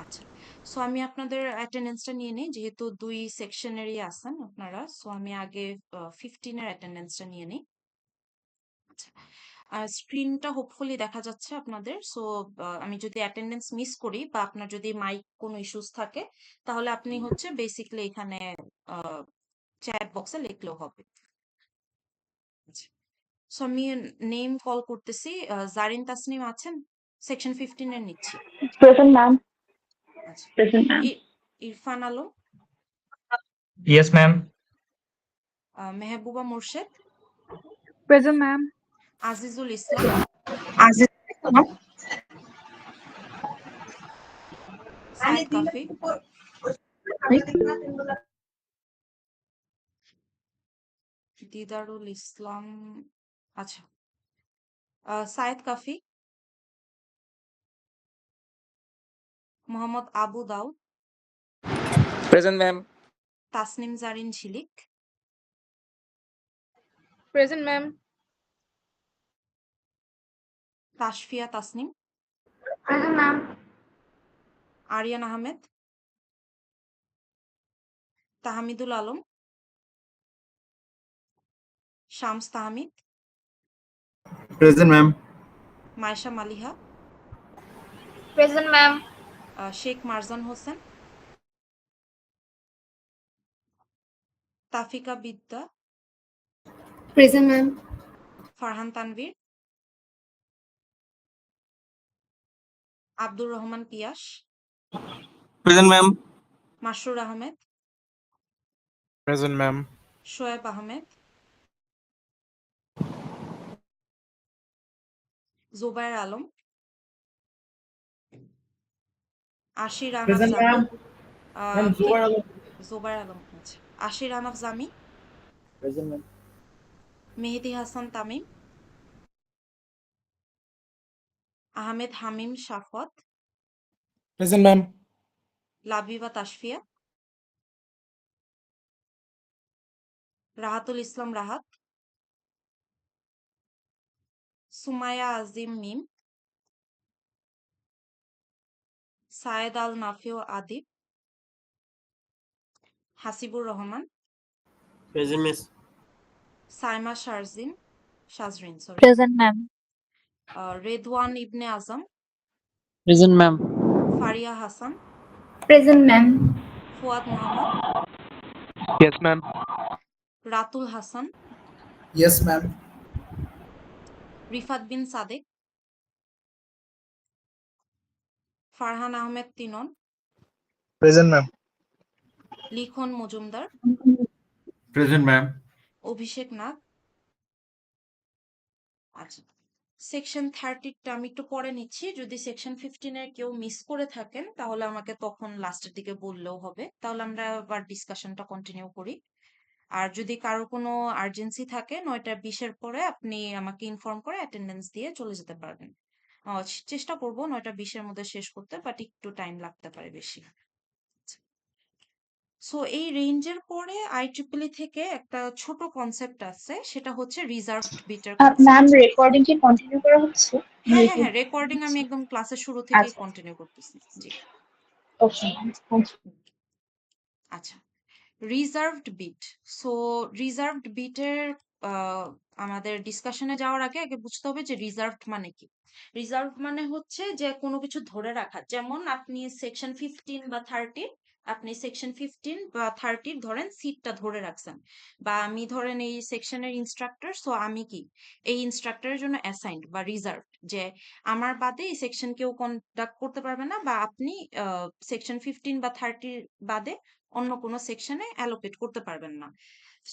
আচ্ছা, সো আমি আপনাদের অ্যাটেন্ডেন্সটা নিয়ে নেই, যেহেতু 2 সেকশনেরই আছেন আপনারা। সো আমি আগে 15 এর অ্যাটেন্ডেন্সটা নিয়ে নেই। আচ্ছা, স্ক্রিনটা হোপফুলি দেখা যাচ্ছে আপনাদের। সো আমি যদি অ্যাটেন্ডেন্স মিস করি বা আপনার যদি মাইক কোনো ইস্যুস থাকে, তাহলে আপনি হচ্ছে বেসিক্যালি এখানে চ্যাট বক্সে লিখলেও হবে। আচ্ছা, সো আমি নেম কল করতেছি। জারিন তাসনিম আছেন? সেকশন 15 এর নিচ্ছি। Present, ma'am. আচ্ছা, Present, ma'am. Irfan Alam, Yes, ma'am. Mehbooba Morshed, Present, ma'am. Azizul Islam, Saeed কাফি, দিদারুল ইসলাম, আচ্ছা, সাইদ কাফি, মোহাম্মদ আবু দাউদ, Present, ma'am. তাসনিম জারিন ঝিলিক, Present, ma'am. Tasfia Tasnim, Present, ma'am. Aryan Ahmed, Tahmidul Alam, Shams Tahmid, Present, ma'am. Maisha Maliha, Present, ma'am. Sheikh Marjan Hossain, তাফিকা বিদ্যা, Present, ma'am. ফারহান তানভীর, আব্দুর রহমান পিয়াস, Present, ma'am. Masrur Ahmed, Present, ma'am. Shoaib Ahmed, Zubair Alam, আশির আনাফ Present, জামি, ma'am. Ma'am, ঠিক, Zubair Alam. জুবায়ের আলম, আচ্ছা, Ashir Anaf Jami, Present, ma'am. Mehedi Hasan Tamim, Ahmed Hamim Shafat, Present, ma'am. Labiba Tasfia, Rahatul Islam Rahat, Sumaiya Azim Mim, Sayed Al নাফিও Adib, Hasibur Rahman, present miss. Saima Shajrin sorry, Present, ma'am. Redwan Ibne Azam, Present, ma'am. Faria Hasan, Present, ma'am. Fuad Mohammad, Yes, ma'am. Ratul Hasan, Yes, ma'am. Rifat Bin Sadek, Farhan Ahmed তিনন, Present, ma'am. লিখন Majumdar, Present, ma'am. অভিষেক নাগ। আচ্ছা, section 30টা আমি একটু পরে নিচ্ছি, যদি সেকশন 15-এর কেউ মিস করে থাকেন তাহলে আমাকে তখন লাস্টের দিকে বললেও হবে, তাহলে আমরা আবার ডিসকাশনটা কন্টিনিউ করি। আর যদি কারো কোনো আর্জেন্সি থাকে 9:20-এর পরে আপনি আমাকে ইনফর্ম করে অ্যাটেন্ডেন্স দিয়ে চলে যেতে পারবেন। চেষ্টা করব 9:20-এর মধ্যে শেষ করতে, বাট একটু টাইম লাগতে পারে বেশি। সো এই রেঞ্জের পরে IEEE থেকে একটা ছোট কনসেপ্ট আছে, সেটা হচ্ছে রিজার্ভড বিটের ম্যাম কনসেপ্ট। রেকর্ডিং কি কন্টিনিউ করা হচ্ছে? হ্যাঁ, রেকর্ডিং আমি একদম ক্লাসের শুরু থেকেই আচ্ছা। কন্টিনিউ করতেছি। জি, ওকে থ্যাংক ইউ। আচ্ছা। Reserved bit. সো রিজার্ভড বিটের আমাদের ডিসকাশনে যাওয়ার আগে আগে বুঝতে হবে যে রিজার্ভড মানে কি। রিজার্ভ মানে হচ্ছে যে কোনো কিছু ধরে রাখা, যেমন আপনি সেকশন 15 বা 30, আপনি সেকশন 15 বা 30 ধরেন সিটটা ধরে রাখছেন, বা আমি ধরেন এই সেকশনের ইনস্ট্রাক্টর, সো আমি কি এই ইনস্ট্রাক্টরের জন্য অ্যাসাইন্ড বা রিজার্ভ, যে আমার বাদে এই সেকশন কেউ কন্ডাক্ট করতে পারবে না, বা আপনি সেকশন 15 বা 30 বাদে অন্য কোনো সেকশনে অ্যালোকেট করতে পারবেন না,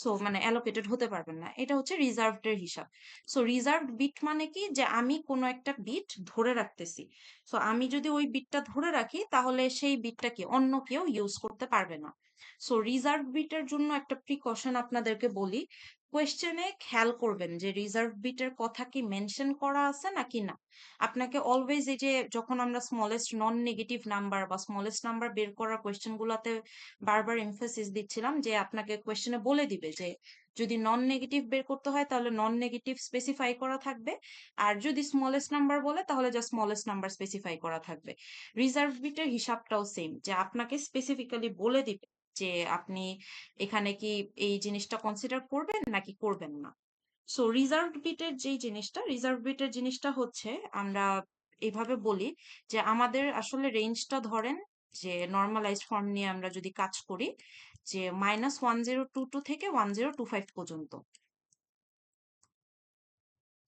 সো মানে অ্যালোকেটেড হতে পারবেন না। এটা হচ্ছে রিজার্ভড এর হিসাব। সো রিজার্ভড বিট মানে কি, যে আমি কোনো একটা বিট ধরে রাখতেছি, সো আমি যদি ওই বিটটা ধরে রাখি তাহলে সেই বিটটা কি অন্য কেউ ইউজ করতে পারবে না। সো রিজার্ভ বিটের জন্য একটা প্রিকশন আপনাদেরকে বলি, কোয়েশ্চেনে খেয়াল করবেন যে রিজার্ভ বিটের কথা কি মেনশন করা আছে নাকি না। আপনাকে অলওয়েজ এই যে যখন আমরা স্মলেস্ট নন নেগেটিভ নাম্বার বা স্মলেস্ট নাম্বার বের করার কোয়েশ্চেন গুলাতে বারবার এমফাসিস দিচ্ছিলাম যে আপনাকে কোয়েশ্চেনে বলে দিবে যে যদি নন নেগেটিভ বের করতে হয় তাহলে নন নেগেটিভ স্পেসিফাই করা থাকবে, আর যদি স্মলেস্ট নাম্বার বলে তাহলে যা স্মলেস্ট নাম্বার স্পেসিফাই করা থাকবে। রিজার্ভ বিটের হিসাবটাও সেম, যে আপনাকে স্পেসিফিক্যালি বলে দিবে যে আপনি এখানে কি এই জিনিসটা কনসিডার করবেন নাকি করবেন না। সো রিজার্ভ বিটের জিনিসটা হচ্ছে আমরা এভাবে বলি যে আমাদের আসলে রেঞ্জটা ধরেন, যে নর্মালাইজ ফর্ম নিয়ে আমরা যদি কাজ করি, যে -1022 থেকে 1025 পর্যন্ত।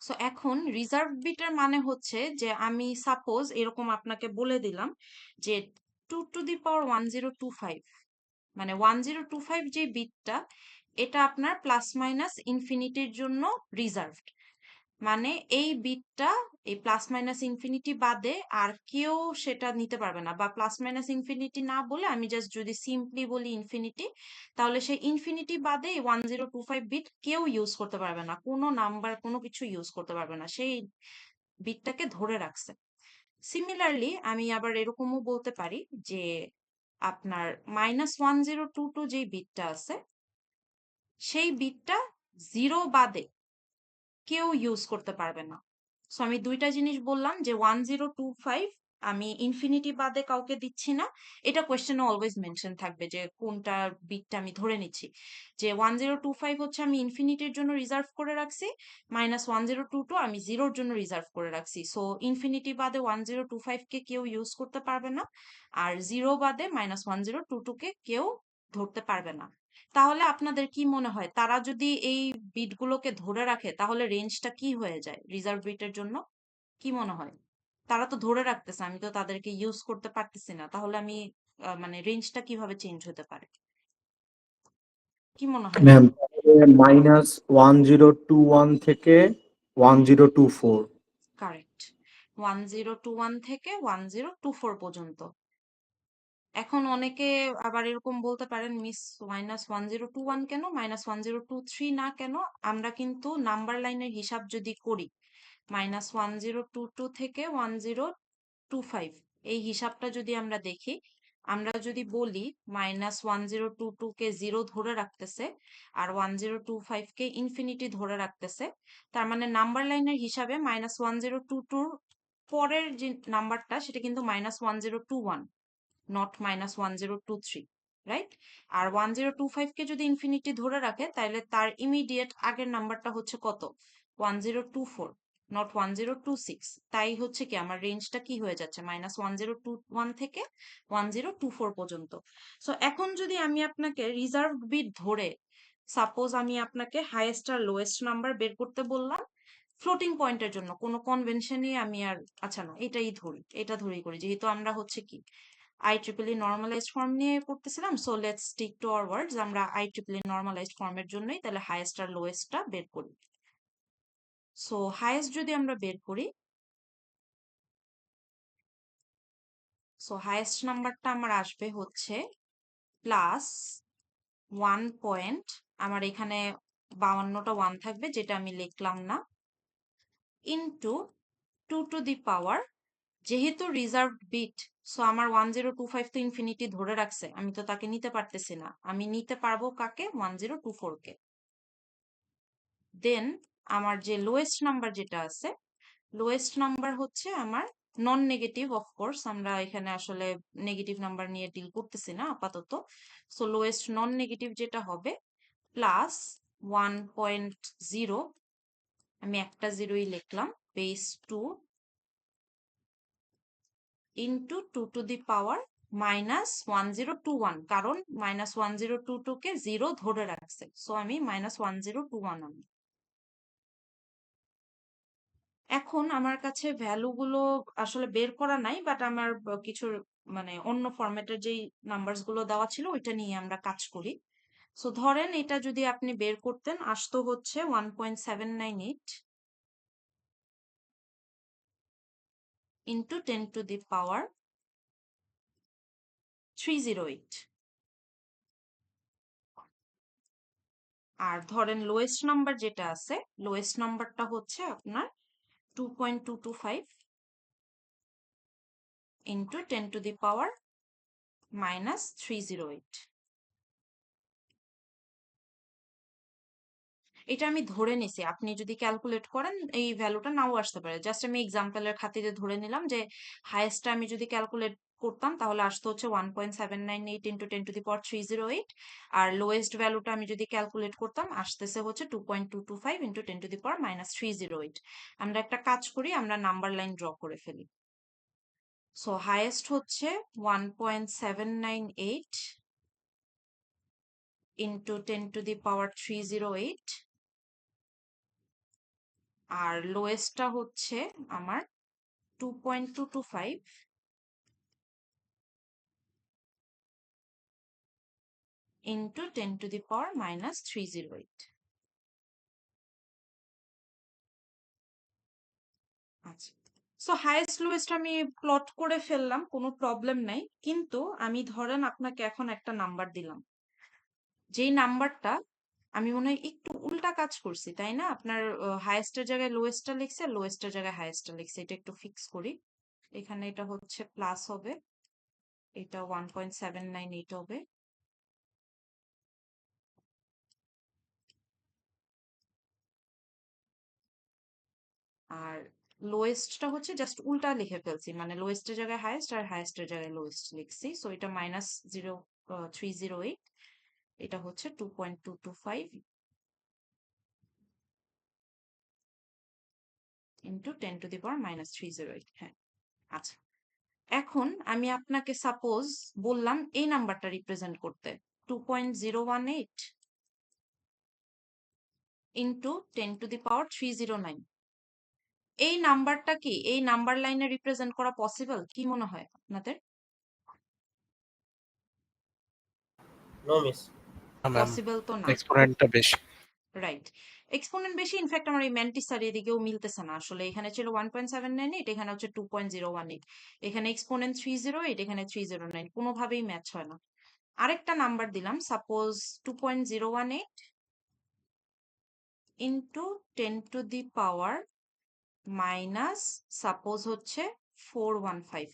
সো এখন রিজার্ভ বিটের মানে হচ্ছে যে আমি সাপোজ এরকম আপনাকে বলে দিলাম যে 2^1025, মানে 1025 যে বিটটা, এটা আপনার প্লাস মাইনাস ইনফিনিটির জন্য রিজার্ভড। মানে এই বিটটা এই প্লাস মাইনাস ইনফিনিটি বাদে আর কেউ সেটা নিতে পারবে না, বা প্লাস মাইনাস ইনফিনিটি না বলে আমি জাস্ট যদি সিম্পলি বলি ইনফিনিটি, তাহলে সেই ইনফিনিটি বাদে 1025 বিট কেউ ইউজ করতে পারবে না, কোনো নাম্বার কোনো কিছু ইউজ করতে পারবে না, সেই বিটটাকে ধরে রাখছে। সিমিলারলি আমি আবার এরকমও বলতে পারি যে আপনার -1022 যে বিটটা আছে, সেই বিটটা 0 বাদে কেউ ইউজ করতে পারবে না। সো আমি দুইটা জিনিস বললাম যে 1025 আমি ইনফিনিটি বাদে কাউকে দিচ্ছি না, এটা কোয়েশ্চেনে অলওয়েজ মেনশন থাকবে যে কোনটা বিটটা আমি ধরে নিচ্ছি, যে 1025 হচ্ছে আমি ইনফিনিটির জন্য রিজার্ভ করে রাখছি, -1022 আমি জিরোর জন্য রিজার্ভ করে রাখছি। সো ইনফিনিটি বাদে 1025 কে কেউ ইউজ করতে পারবে না, আর জিরো বাদে -1022 কে কেউ ধরতে পারবে না। তাহলে আপনাদের কি মনে হয় তারা যদি এই বিটগুলোকে ধরে রাখে তাহলে রেঞ্জটা কি হয়ে যায় রিজার্ভ বিটের জন্য? কি মনে হয়? তারা তো ধরে রাখতেছে, আমি তো তাদেরকে ইউজ করতে পারতেছি না, তাহলে আমি মানে রেঞ্জটা কিভাবে চেঞ্জ হতে পারে? কি মনে হয়? ম্যাম -1021 থেকে 1024। কারেক্ট, 1021 থেকে 1024 পর্যন্ত। এখন অনেকে আবার এরকম বলতে পারেন, মিস -1021 কেন, -1023 না কেন? আমরা কিন্তু নাম্বার লাইনের হিসাব যদি করি, -1022 থেকে 1025 এই হিসাবটা যদি আমরা দেখি, আমরা যদি বলি -1022 কে 0 ধরে রাখতেছে আর 1025 কে ইনফিনিটি ধরে রাখতেছে, তার মানে নাম্বার লাইনের হিসাবে -1022 পরের যে নাম্বারটা সেটা কিন্তু -1021, নট -1023, রাইট? আর 1025 কে যদি ইনফিনিটি ধরে রাখে তাহলে তার ইমিডিয়েট আগের নাম্বারটা হচ্ছে কত? 1024, নট 1026। তাই হচ্ছে কি আমার রেঞ্জটা কি হয়ে যাচ্ছে, -1021 থেকে 1024 পর্যন্ত। সো এখন যদি আমি আপনাকে রিজার্ভ বিট ধরে, সাপোজ আমি আপনাকে হাইয়েস্ট আর লোয়েস্ট নাম্বার বের করতে বললাম ফ্লোটিং পয়েন্টের জন্য, কোনো কনভেনশনই আমি আর, আচ্ছা না এটাই ধরি, এটা ধরেই করি, যেহেতু আমরা হচ্ছে কি IEEE নর্মালাইজড ফর্ম নিয়ে পড়তেছিলাম। So let's stick to our words, আমরা IEEE নর্মালাইজড ফর্মের জন্যই তাহলে হাইয়েস্ট আর লোয়েস্টটা বের করি। সো হাইয়েস্ট যদি আমরা বের করি, সো হাইয়েস্ট নাম্বারটা আমার আসবে হচ্ছে +1 পয়েন্ট, আমার এখানে 52টা 1 থাকবে যেটা আমি লিখলাম না, ইন্টু 2 টু দি পাওয়ার, যেহেতু রিজার্ভ বিট, সো আমার 1025 তো ইনফিনিটি ধরে রাখছে, আমি তো তাকে নিতে পারতেছি না, আমি নিতে পারবো কাকে? 1024 কে। দেন আমার যে লোয়েস্ট নাম্বার যেটা আছে, লোয়েস্ট নাম্বার হচ্ছে আমার নন নেগেটিভ, অফকোর্স আমরা এখানে আসলে নেগেটিভ নাম্বার নিয়ে ডিল করতেছি না আপাতত। সো লোয়েস্ট নন নেগেটিভ যেটা হবে +1.0, আমি একটা জিরোই লিখলাম, বেস 2 ইন্টু 2 টু দি পাওয়ার -1021, কারণ -1022 কে 0 ধরে রাখছে, সো আমি -1021 আনবো। এখন আমার কাছে ভ্যালু গুলো আসলে বের করা নাই, বাট আমার কিছু মানে অন্য ফরম্যাটের যেই নাম্বারস গুলো দেওয়া ছিল ওইটা নিয়ে আমরা কাজ করি। সো ধরেন এটা যদি আপনি বের করতেন আসতো হচ্ছে 1.798 ইন্টু 10 টু দি পাওয়ার 308। আর ধরেন লোয়েস্ট নাম্বার যেটা আছে, লোয়েস্ট নাম্বারটা হচ্ছে আপনার 2.225 ইন্টু 10 টু দি পাওয়ার -308। এটা আমি ধরে নিছি, আপনি যদি ক্যালকুলেট করেন এই ভ্যালুটা নাও আসতে পারে, জাস্ট আমি এক্সাম্পলের খাতিরে ধরে নিলাম যে হাইয়েস্টটা আমি যদি ক্যালকুলেট করতাম তাহলে আসতো হচ্ছে 1.798 ইন্টু 10 টু দি পাওয়ার 308, আর লোয়েস্ট ভ্যালুটা আমি যদি ক্যালকুলেট করতাম আসতেছে হচ্ছে 2.225 ইন্টু 10 টু দি পাওয়ার -308। আমরা একটা কাজ করি, আমরা নাম্বার লাইন ড্র করে ফেলি। সো হাইয়েস্ট হচ্ছে 1.798 ইন্টু 10 টু দি পাওয়ার 308, আর লোয়েস্টটা হচ্ছে আমার 2.225 ইন্টু 10 টু দি পাওয়ার -308। আচ্ছা, সো হাইয়েস্ট লোয়েস্ট আমি প্লট করে ফেললাম, কোনো প্রবলেম নাই, কিন্তু আমি ধরেন আপনাকে এখন একটা নাম্বার দিলাম, যেই নাম্বারটা আমি মনে হয় একটু উল্টা কাজ করছি, তাই না? আপনার হাইয়েস্টের জায়গায় লোয়েস্টটা লিখছে, লোয়েস্টের জায়গায় হাইয়েস্টটা লিখছে, এটা একটু ফিক্স করি। এখানে এটা হচ্ছে প্লাস হবে, এটা 1.798 হবে, আর লোয়েস্টটা হচ্ছে জাস্ট উল্টা লিখে ফেলছি, মানে লোয়েস্টের জায়গায় হাইয়েস্ট আর হাইয়েস্টের জায়গায় লোয়েস্ট লিখছি। সো এটা -0308, এটা হচ্ছে 2.225 ইন্টু 10 টু দি পাওয়ার -308। হ্যাঁ, আচ্ছা, এখন আমি আপনাকে সাপোজ বললাম এই নাম্বারটা রিপ্রেজেন্ট করতে 2.018 ইন্টু 10 টু দি পাওয়ার 309। এই নাম্বারটা কি এই নাম্বার লাইনে রিপ্রেজেন্ট করা পসিবল? কি মনে হয় আপনাদের? No miss. পসিবল তো না, এক্সপোনেন্টটা বেশি। রাইট? এক্সপোনেন্ট বেশি, ইনফ্যাক্ট আমার এই ম্যান্টিসার এদিকেও মিলতেছে না আসলে, এখানে ছিল 1.798, এখানে হচ্ছে 2.018, এখানে এক্সপোনেন্ট 308, এখানে 309, কোনোভাবেই ম্যাচ হয় না। আরেকটা নাম্বার দিলাম, suppose 2.018 into 10 to the power minus suppose হচ্ছে 415।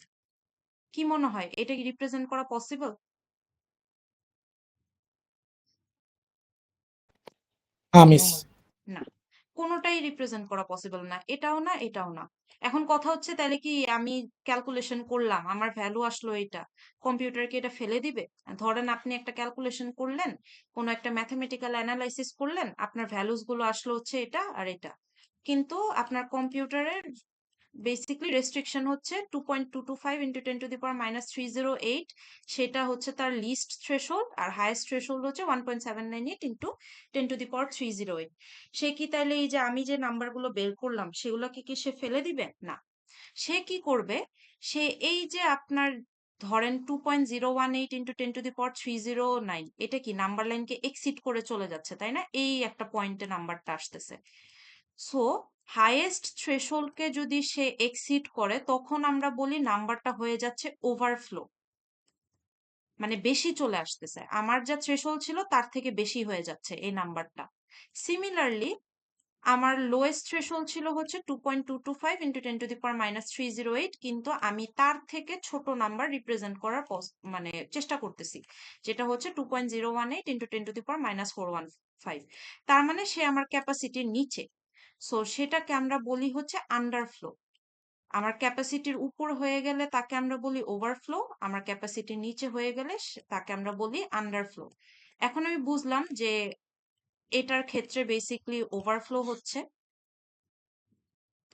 কি মনে হয় এটা কি রিপ্রেজেন্ট করা পসিবল? হ্যাঁ মিস। না, কোনোটাই রিপ্রেজেন্ট করা পসিবল না, এটাও না এটাও না। এখন কথা হচ্ছে তাহলে কি আমি ক্যালকুলেশন করলাম, আমার ভ্যালু আসলো এটা, কম্পিউটার কি এটা ফেলে দিবে? ধরেন আপনি একটা ক্যালকুলেশন করলেন, কোনো একটা ম্যাথমেটিক্যাল অ্যানালাইসিস করলেন, আপনার ভ্যালুস গুলো আসলো হচ্ছে এটা আর এটা, কিন্তু আপনার কম্পিউটারের বেসিক্যালি রেস্ট্রিকশন হচ্ছে 2.225 ইন্টু 10⁻³ সেটা হচ্ছে তার লিস্ট থ্রেশহোল্ড, আর হাইয়েস্ট থ্রেশহোল্ড হচ্ছে 1.798 ইন্টু 10⁻³ সে কি তাইলে এই যে আমি যে নাম্বারগুলো বের করলাম সেগুলোকে কি সে ফেলে দিবে? না। সে কি করবে, সে এই যে আপনার ধরেন 2.018 ইন্টু 10⁻³ এটা কি নাম্বার লাইনকে এক্সিড করে চলে যাচ্ছে, তাই না? এই একটা পয়েন্টে নাম্বারটা আসতেছে। সো হাইয়েস্ট থ্রেশহোল্ডকে যদি সে এক্সিড করে তখন আমরা বলি নাম্বারটা হয়ে যাচ্ছে ওভারফ্লো, মানে বেশি চলে আসতেছে, আমার যা থ্রেশহোল্ড ছিল তার থেকে বেশি হয়ে যাচ্ছে এই নাম্বারটা। সিমিলারলি আমার লোয়েস্ট থ্রেশহোল্ড ছিল হচ্ছে 2.225 ইন্টু 10⁻³ কিন্তু আমি তার থেকে ছোট নাম্বার রিপ্রেজেন্ট করার মানে চেষ্টা করতেছি, যেটা হচ্ছে 2.018 ইন্টু 10⁻⁴15। তার মানে সে আমার ক্যাপাসিটির নিচে, সো সেটাকে আমরা বলি হচ্ছে আন্ডারফ্লো। আমার ক্যাপাসিটির উপর হয়ে গেলে তাকে আমরা বলি ওভারফ্লো, আমার ক্যাপাসিটির নিচে হয়ে গেলে তাকে আমরা বলি আন্ডারফ্লো। এখন আমি বুঝলাম যে এটার ক্ষেত্রে বেসিকলি ওভারফ্লো হচ্ছে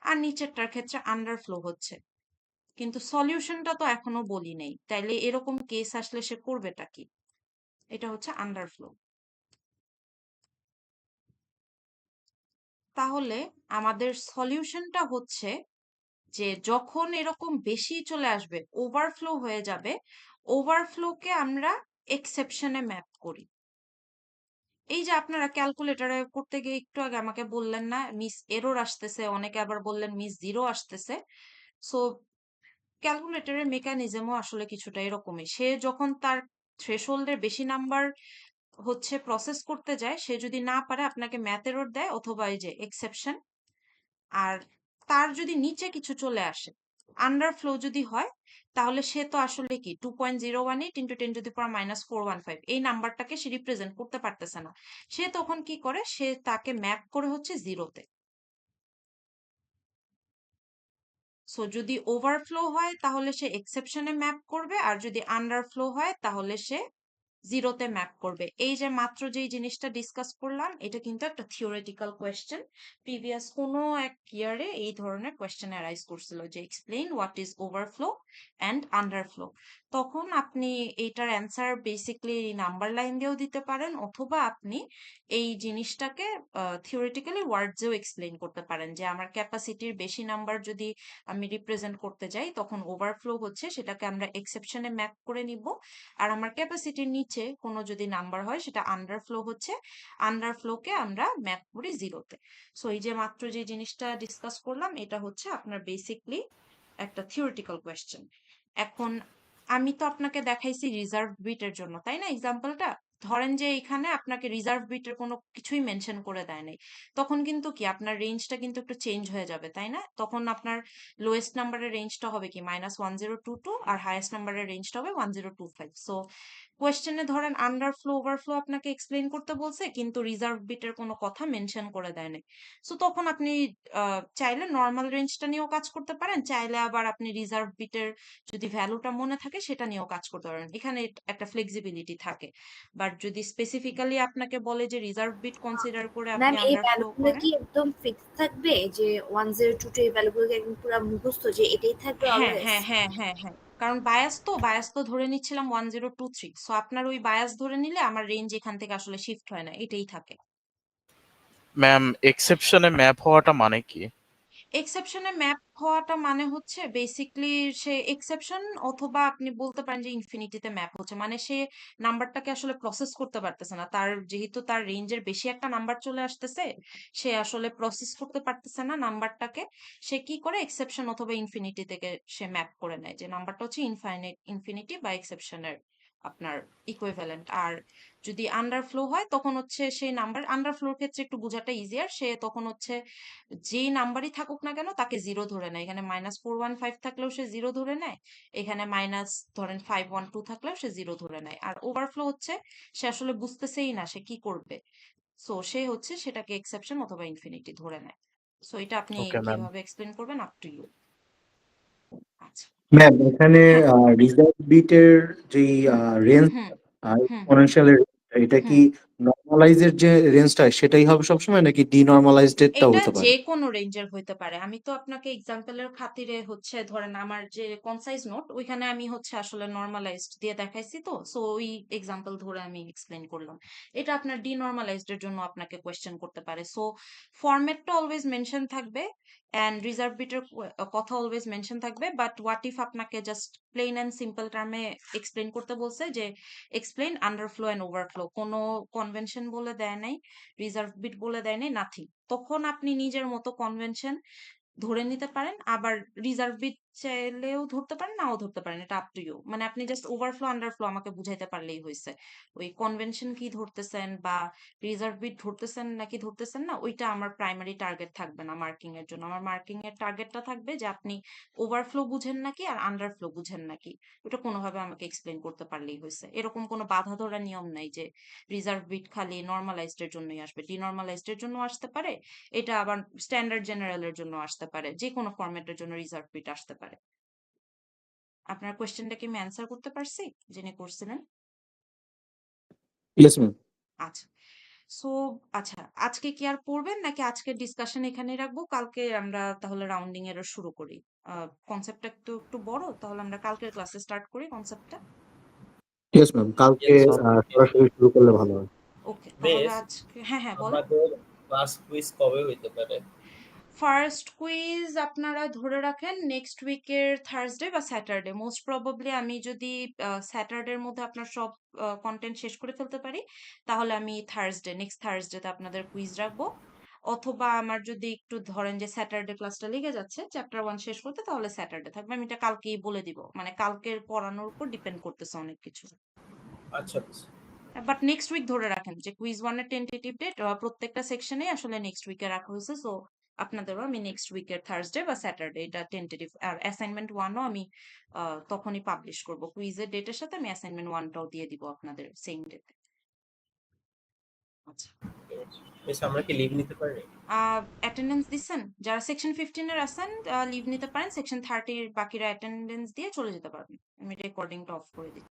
আর নিচেরটার ক্ষেত্রে আন্ডারফ্লো হচ্ছে, কিন্তু সলিউশনটা তো এখনো বলি নেই, তাইলে এরকম কেস আসলে সে করবেটা কি? এটা হচ্ছে আন্ডারফ্লো। তাহলে আমাদের সলিউশনটা হচ্ছে যে যখন এরকম বেশি চলে আসবে, ওভারফ্লো হয়ে যাবে, ওভারফ্লোকে আমরা এক্সেপশনে ম্যাপ করি। এই যে আপনারা ক্যালকুলেটরে করতে গিয়ে একটু আগে আমাকে বললেন না মিস এরর আসতেছে, অনেকে আবার বললেন মিস জিরো আসতেছে। সো ক্যালকুলেটরের মেকানিজমও আসলে কিছুটা এরকমই, সে যখন তার থ্রেশহোল্ডের বেশি নাম্বার হচ্ছে প্রসেস করতে যায়, সে যদি না পারে আপনাকে ম্যাথ এরর দেয় অথবা এই যে এক্সেপশন, আর তার যদি নিচে কিছু চলে আসে, আন্ডারফ্লো যদি হয়, তাহলে সে তো আসলে কি 2.018 ইন্টু 10⁻⁴15 এই নাম্বারটাকে সে রিপ্রেজেন্ট করতে পারতেছে না। সে তখন কি করে, সে তাকে ম্যাপ করে হচ্ছে জিরোতে। সো যদি ওভারফ্লো হয় তাহলে সে এক্সেপশনে ম্যাপ করবে, আর যদি আন্ডারফ্লো হয় তাহলে সে জিরোতে ম্যাপ করবে। এই যে মাত্র যেই জিনিসটা ডিসকাস করলাম এটা কিন্তু একটা থিওরিটিক্যাল কোয়েশ্চেন, প্রিভিয়াস কোনো এক ইয়ারে এই ধরনের কোয়েশ্চেন অ্যারাইজ করছিল যে explain what is overflow and underflow. তখন আপনি এইটার অ্যান্সার বেসিক্যালি নাম্বার লাইন দিয়েও দিতে পারেন, অথবা আপনি এই জিনিসটাকে থিওরিটিক্যালি ওয়ার্ডসেও এক্সপ্লেইন করতে পারেন যে আমার ক্যাপাসিটির বেশি নাম্বার যদি আমি রিপ্রেজেন্ট করতে যাই তখন ওভারফ্লো হচ্ছে, সেটাকে আমরা এক্সেপশনে ম্যাপ করে নিব, আর আমার ক্যাপাসিটির নিচে কোনো যদি নাম্বার হয় সেটা আন্ডারফ্লো হচ্ছে, আন্ডারফ্লোকে আমরা ম্যাপ করি জিরোতে। সো এই যে মাত্র যে জিনিসটা ডিসকাস করলাম এটা হচ্ছে আপনার বেসিকলি একটা থিওরিটিক্যাল কোয়েশ্চেন। এখন আমি তো আপনাকে দেখাইছি রিজার্ভ বিটের জন্য, তাই না? এক্সাম্পলটা ধরেন যে এখানে আপনাকে রিজার্ভ বিটের কোনো কিছুই মেনশন করে দেয় নাই, তখন কিন্তু কি আপনার রেঞ্জটা কিন্তু একটু চেঞ্জ হয়ে যাবে, তাই না? তখন আপনার লোয়েস্ট নাম্বারের রেঞ্জটা হবে কি -1022 আর হাইয়েস্ট নাম্বারের রেঞ্জটা হবে 1025। সো কোয়েশ্চেনে ধরেন আন্ডারফ্লো ওভারফ্লো আপনাকে এক্সপ্লেইন করতে বলছে কিন্তু রিজার্ভ বিটের কোনো কথা মেনশন করে দেয় নাই। সো তখন আপনি চাইলে নর্মাল রেঞ্জটা নিয়েও কাজ করতে পারেন, চাইলে আবার আপনি রিজার্ভ বিটের যদি ভ্যালুটা মনে থাকে সেটা নিয়েও কাজ করতে পারেন, এখানে একটা ফ্লেক্সিবিলিটি থাকে। বাট যদি স্পেসিফিক্যালি আপনাকে বলে যে রিজার্ভ বিট কনসিডার করে আপনি ম্যাম এই আন্ডারফ্লো ভ্যালুগুলো করেন, কি একদম ফিক্স থাকবে যে 1022 এই ভ্যালুগুলো একদম পুরো মুখস্থ যে এটাই থাকবে হ্যাঁ অলওয়েজ? হ্যাঁ হ্যাঁ হ্যাঁ হ্যাঁ, কারণ বায়াস তো ধরে নিচ্ছিলাম 1023, সো আপনার ওই বায়াস ধরে নিলে আমার রেঞ্জ এখান থেকে আসলে শিফট হয় না, এটাই থাকে। ম্যাম এক্সেপশনে ম্যাপ হওয়াটা মানে কি? এক্সেপশনে ম্যাপ হওয়াটা মানে হচ্ছে বেসিকলি সে এক্সেপশন, অথবা আপনি বলতে পারেন যে ইনফিনিটিতে ম্যাপ হচ্ছে, মানে সে নাম্বারটাকে আসলে প্রসেস করতে পারতেছে না, তার যেহেতু তার রেঞ্জের বেশি একটা নাম্বার চলে আসতেছে, সে আসলে প্রসেস করতে পারতেছে না নাম্বারটাকে, সে কি করে এক্সেপশন অথবা ইনফিনিটি থেকে সে ম্যাপ করে নেয় যে নাম্বারটা হচ্ছে ইনফিনিটি বা এক্সেপশনের আপনার ইকুইভ্যালেন্ট। আর যদি আন্ডারফ্লো হয় তখন হচ্ছে সেই নাম্বার, আন্ডারফ্লোর ক্ষেত্রে একটু বোঝাটা ইজিয়ার, সে তখন হচ্ছে যেই নাম্বারই থাকুক না কেন তাকে জিরো ধরে নেয়। এখানে -415 থাকলেও সে জিরো ধরে নেয়, এখানে ধরেন 512 থাকলেও সে জিরো ধরে নেয়। আর ওভারফ্লো হচ্ছে সে আসলে বুঝতেছেই না সে কি করবে, সো সে হচ্ছে সেটাকে এক্সেপশন অথবা ইনফিনিটি ধরে নেয়। সো এটা আপনি ওকে ম্যাম। কিভাবে এক্সপ্লেন করবেন আপ টু ইউ। আচ্ছা, ম্যাম এখানে হ্যাঁ, রিজার্ভ বিটের যে রেঞ্জ হুম হুম এক্সপোনেনশিয়াল, এটা কি হুম নর্মালাইজের যে রেঞ্জটা সেটাই হবে সবসময় নাকি ডিনর্মালাইজড এরটাও এটা হতে যে পারে? কোনো রেঞ্জের হইতে পারে। আমি তো আপনাকে এক্সাম্পলের খাতিরে হচ্ছে ধরেন আমার যে কনসাইজ নোট ওইখানে আমি হচ্ছে আসলে নর্মালাইজড দিয়ে দেখাইছি, তো সো ওই এক্সাম্পল ধরে আমি এক্সপ্লেন করলাম। এটা আপনার ডিনর্মালাইজড এর জন্য আপনাকে কোয়েশ্চেন করতে পারে। সো ফরম্যাটটা অলওয়েজ মেনশন থাকবে অ্যান্ড রিজার্ভ বিটের কথা অলওয়েজ মেনশন থাকবে, বাট হোয়াট ইফ আপনাকে জাস্ট প্লেন অ্যান্ড সিম্পল টার্মে এক্সপ্লেন করতে বলছে যে এক্সপ্লেন আন্ডারফ্লো অ্যান্ড ওভারফ্লো, কোনো কনভেনশন বলে দেয় নাই, রিজার্ভ বিট বলে দেয় নাই, নাথিং, তখন আপনি নিজের মতো কনভেনশন ধরে নিতে পারেন। আবার রিজার্ভ বিট চাইলেও ধরতে পারেন, নাও ধরতে পারেন, এটা আপ টু ইউ। মানে আপনি জাস্ট ওভারফ্লো আন্ডারফ্লো আমাকে বুঝাইতে পারলেই হয়েছে। ওই কনভেনশন কি ধরতেছেন বা রিজার্ভ বিট ধরতেছেন নাকি ধরতেছেন না, ওইটা আমার প্রাইমারি টার্গেট থাকবে না মার্কিং এর জন্য। আমার মার্কিং এর টার্গেটটা থাকবে যে আপনি ওভারফ্লো বুঝেন নাকি আর আন্ডারফ্লো বুঝেন নাকি, ওটা কোনোভাবে আমাকে এক্সপ্লেন করতে পারলেই হয়েছে। এরকম কোনো বাধা ধরা নিয়ম নাই যে রিজার্ভ বিট খালি নর্মালাইজড এর জন্যই আসবে, ডিনর্মালাইজড এর জন্য আসতে পারে, এটা আবার স্ট্যান্ডার্ড জেনারেলের জন্য আসতে পারে, যে কোনো ফরম্যাটের জন্য রিজার্ভ বিট আসতে পারে। আপনার কোয়েশ্চেনটা কি আমি অ্যান্সার করতে পারছি যিনি করছিলেন? Yes ma'am. আচ্ছা, সো আচ্ছা, আজকে কি আর পড়বেন নাকি আজকে ডিসকাশন এখানেই রাখবো, কালকে আমরা তাহলে রাউন্ডিং এর শুরু করি? কনসেপ্টটা একটু একটু বড়, তাহলে আমরা কালকের ক্লাসে স্টার্ট করি কনসেপ্টটা। ইয়েস ম্যাম, কালকে Yes. সরাসরি শুরু করলে ভালো হয়। ওকে, তাহলে Miss, আজকে হ্যাঁ হ্যাঁ বলেন। আমাদের ক্লাস কুইজ কবে হইতে পারে? ফার্স্ট কুইজ আপনারা ধরে রাখেন নেক্সট উইকের থার্সডে বা স্যাটারডে। মোস্ট প্রবাবলি আমি যদি স্যাটারডের মধ্যে আপনার সব কন্টেন্ট শেষ করে ফেলতে পারি তাহলে আমি নেক্সট থার্সডেতে আপনাদের কুইজ রাখবো। অথবা আমার যদি একটু ধরেন যে স্যাটারডে ক্লাসটা লেগে যাচ্ছে চ্যাপ্টার 1 শেষ করতে, তাহলে স্যাটারডে থাকবে। আমি এটা কালকেই বলে দিব, মানে কালকের পড়ানোর উপর ডিপেন্ড করতেছে অনেক কিছু। আচ্ছা বাট নেক্সট উইক ধরে রাখেন যে কুইজ 1 এর টেন্টেটিভ ডেট প্রত্যেকটা সেকশনে আসলে নেক্সট উইকে রাখা হয়েছে। সো আপনাদেরও আমি নেক্সট উইকের থার্সডে বা স্যাটারডে এটা টেন্টেটিভ। আর অ্যাসাইনমেন্ট 1ও আমি তখনই পাবলিশ করব, কুইজের ডেটের সাথে আমি অ্যাসাইনমেন্ট 1টাও দিয়ে দিব আপনাদের সেম ডেতে। আচ্ছা, মিস, আমরা কি লিভ নিতে পারি? অ্যাটেন্ডেন্স দিচ্ছেন? যারা সেকশন 15 এর আছেন লিভ নিতে পারেন, সেকশন 30 এর বাকিরা অ্যাটেন্ডেন্স দিয়ে চলে যেতে পারবেন। আমি রেকর্ডিংটা অফ করে দিচ্ছি।